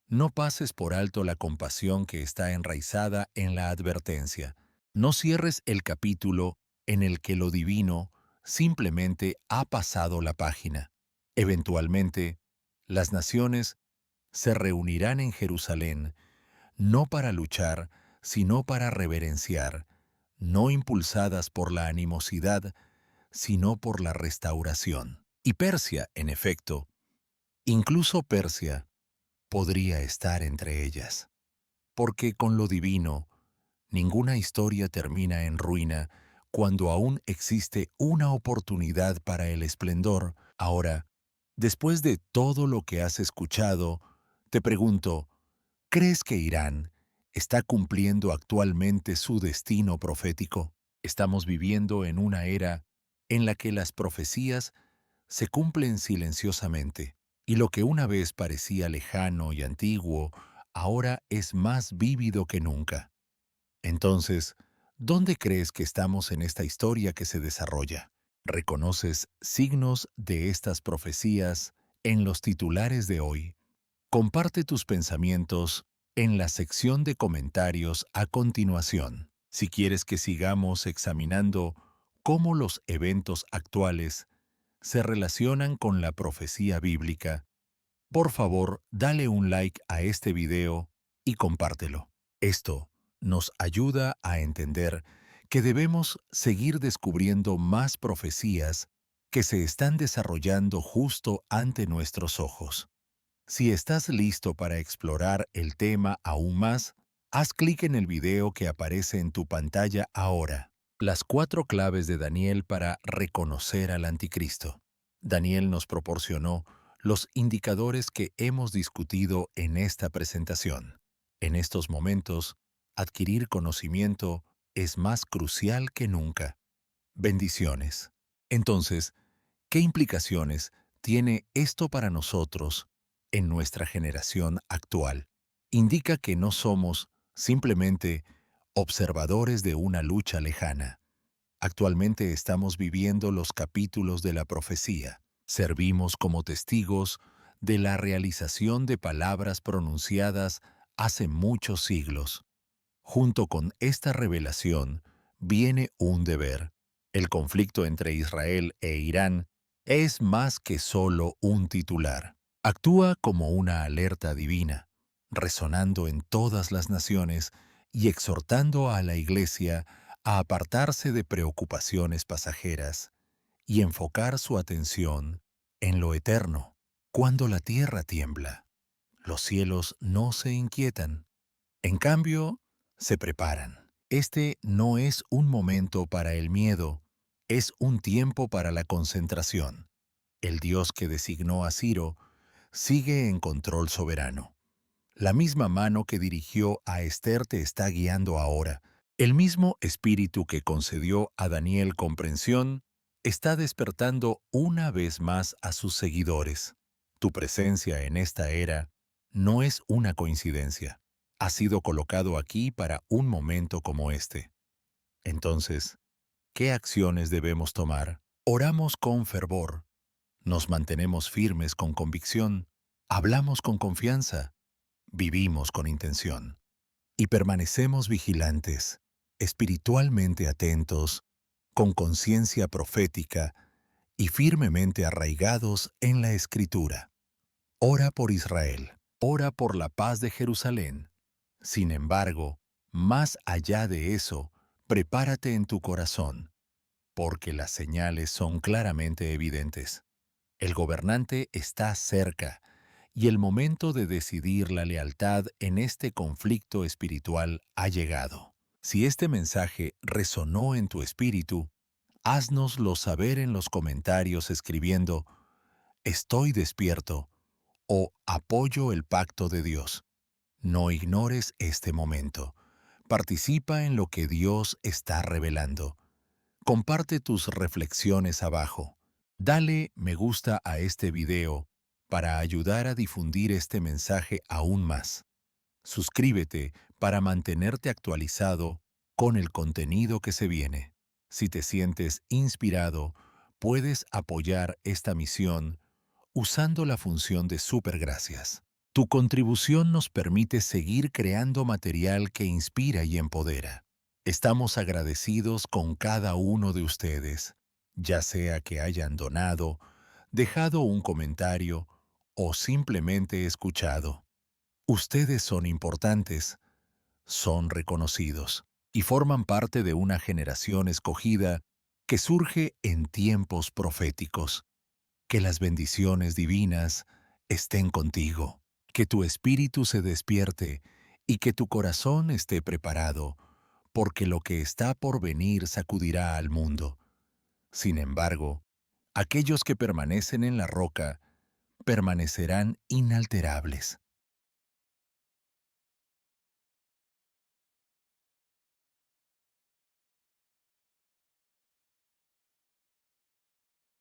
no pases por alto la compasión que está enraizada en la advertencia. No cierres el capítulo en el que lo divino simplemente ha pasado la página. Eventualmente, las naciones se reunirán en Jerusalén, no para luchar, sino para reverenciar, no impulsadas por la animosidad, sino por la restauración. Y Persia, en efecto, incluso Persia, podría estar entre ellas. Porque con lo divino, ninguna historia termina en ruina cuando aún existe una oportunidad para el esplendor. Ahora, después de todo lo que has escuchado, te pregunto, ¿crees que Irán está cumpliendo actualmente su destino profético? Estamos viviendo en una era en la que las profecías se cumplen silenciosamente, y lo que una vez parecía lejano y antiguo, ahora es más vívido que nunca. Entonces, ¿dónde crees que estamos en esta historia que se desarrolla? ¿Reconoces signos de estas profecías en los titulares de hoy? Comparte tus pensamientos en la sección de comentarios a continuación. Si quieres que sigamos examinando cómo los eventos actuales se relacionan con la profecía bíblica, por favor, dale un like a este video y compártelo. Esto nos ayuda a entender que debemos seguir descubriendo más profecías que se están desarrollando justo ante nuestros ojos. Si estás listo para explorar el tema aún más, haz clic en el video que aparece en tu pantalla ahora. Las 4 claves de Daniel para reconocer al anticristo. Daniel nos proporcionó los indicadores que hemos discutido en esta presentación. En estos momentos, adquirir conocimiento es más crucial que nunca. Bendiciones. Entonces, ¿qué implicaciones tiene esto para nosotros en nuestra generación actual? Indica que no somos simplemente observadores de una lucha lejana. Actualmente estamos viviendo los capítulos de la profecía. Servimos como testigos de la realización de palabras pronunciadas hace muchos siglos. Junto con esta revelación viene un deber. El conflicto entre Israel e Irán es más que solo un titular. Actúa como una alerta divina, resonando en todas las naciones y exhortando a la Iglesia a apartarse de preocupaciones pasajeras y enfocar su atención en lo eterno. Cuando la tierra tiembla, los cielos no se inquietan. En cambio, se preparan. Este no es un momento para el miedo, es un tiempo para la concentración. El Dios que designó a Ciro sigue en control soberano. La misma mano que dirigió a Esther te está guiando ahora. El mismo espíritu que concedió a Daniel comprensión está despertando una vez más a sus seguidores. Tu presencia en esta era no es una coincidencia. Has sido colocado aquí para un momento como este. Entonces, ¿qué acciones debemos tomar? Oramos con fervor, nos mantenemos firmes con convicción, hablamos con confianza, vivimos con intención y permanecemos vigilantes, espiritualmente atentos, con conciencia profética y firmemente arraigados en la Escritura. Ora por Israel, ora por la paz de Jerusalén. Sin embargo, más allá de eso, prepárate en tu corazón. porque las señales son claramente evidentes. El gobernante está cerca y el momento de decidir la lealtad en este conflicto espiritual ha llegado. Si este mensaje resonó en tu espíritu, haznoslo saber en los comentarios escribiendo «Estoy despierto» o «Apoyo el pacto de Dios». No ignores este momento. Participa en lo que Dios está revelando. Comparte tus reflexiones abajo. Dale me gusta a este video para ayudar a difundir este mensaje aún más. Suscríbete para mantenerte actualizado con el contenido que se viene. Si te sientes inspirado, puedes apoyar esta misión usando la función de Supergracias. Tu contribución nos permite seguir creando material que inspira y empodera. Estamos agradecidos con cada uno de ustedes, ya sea que hayan donado, dejado un comentario o simplemente escuchado. Ustedes son importantes, son reconocidos y forman parte de una generación escogida que surge en tiempos proféticos. Que las bendiciones divinas estén contigo, que tu espíritu se despierte y que tu corazón esté preparado, porque lo que está por venir sacudirá al mundo. Sin embargo, aquellos que permanecen en la roca permanecerán inalterables.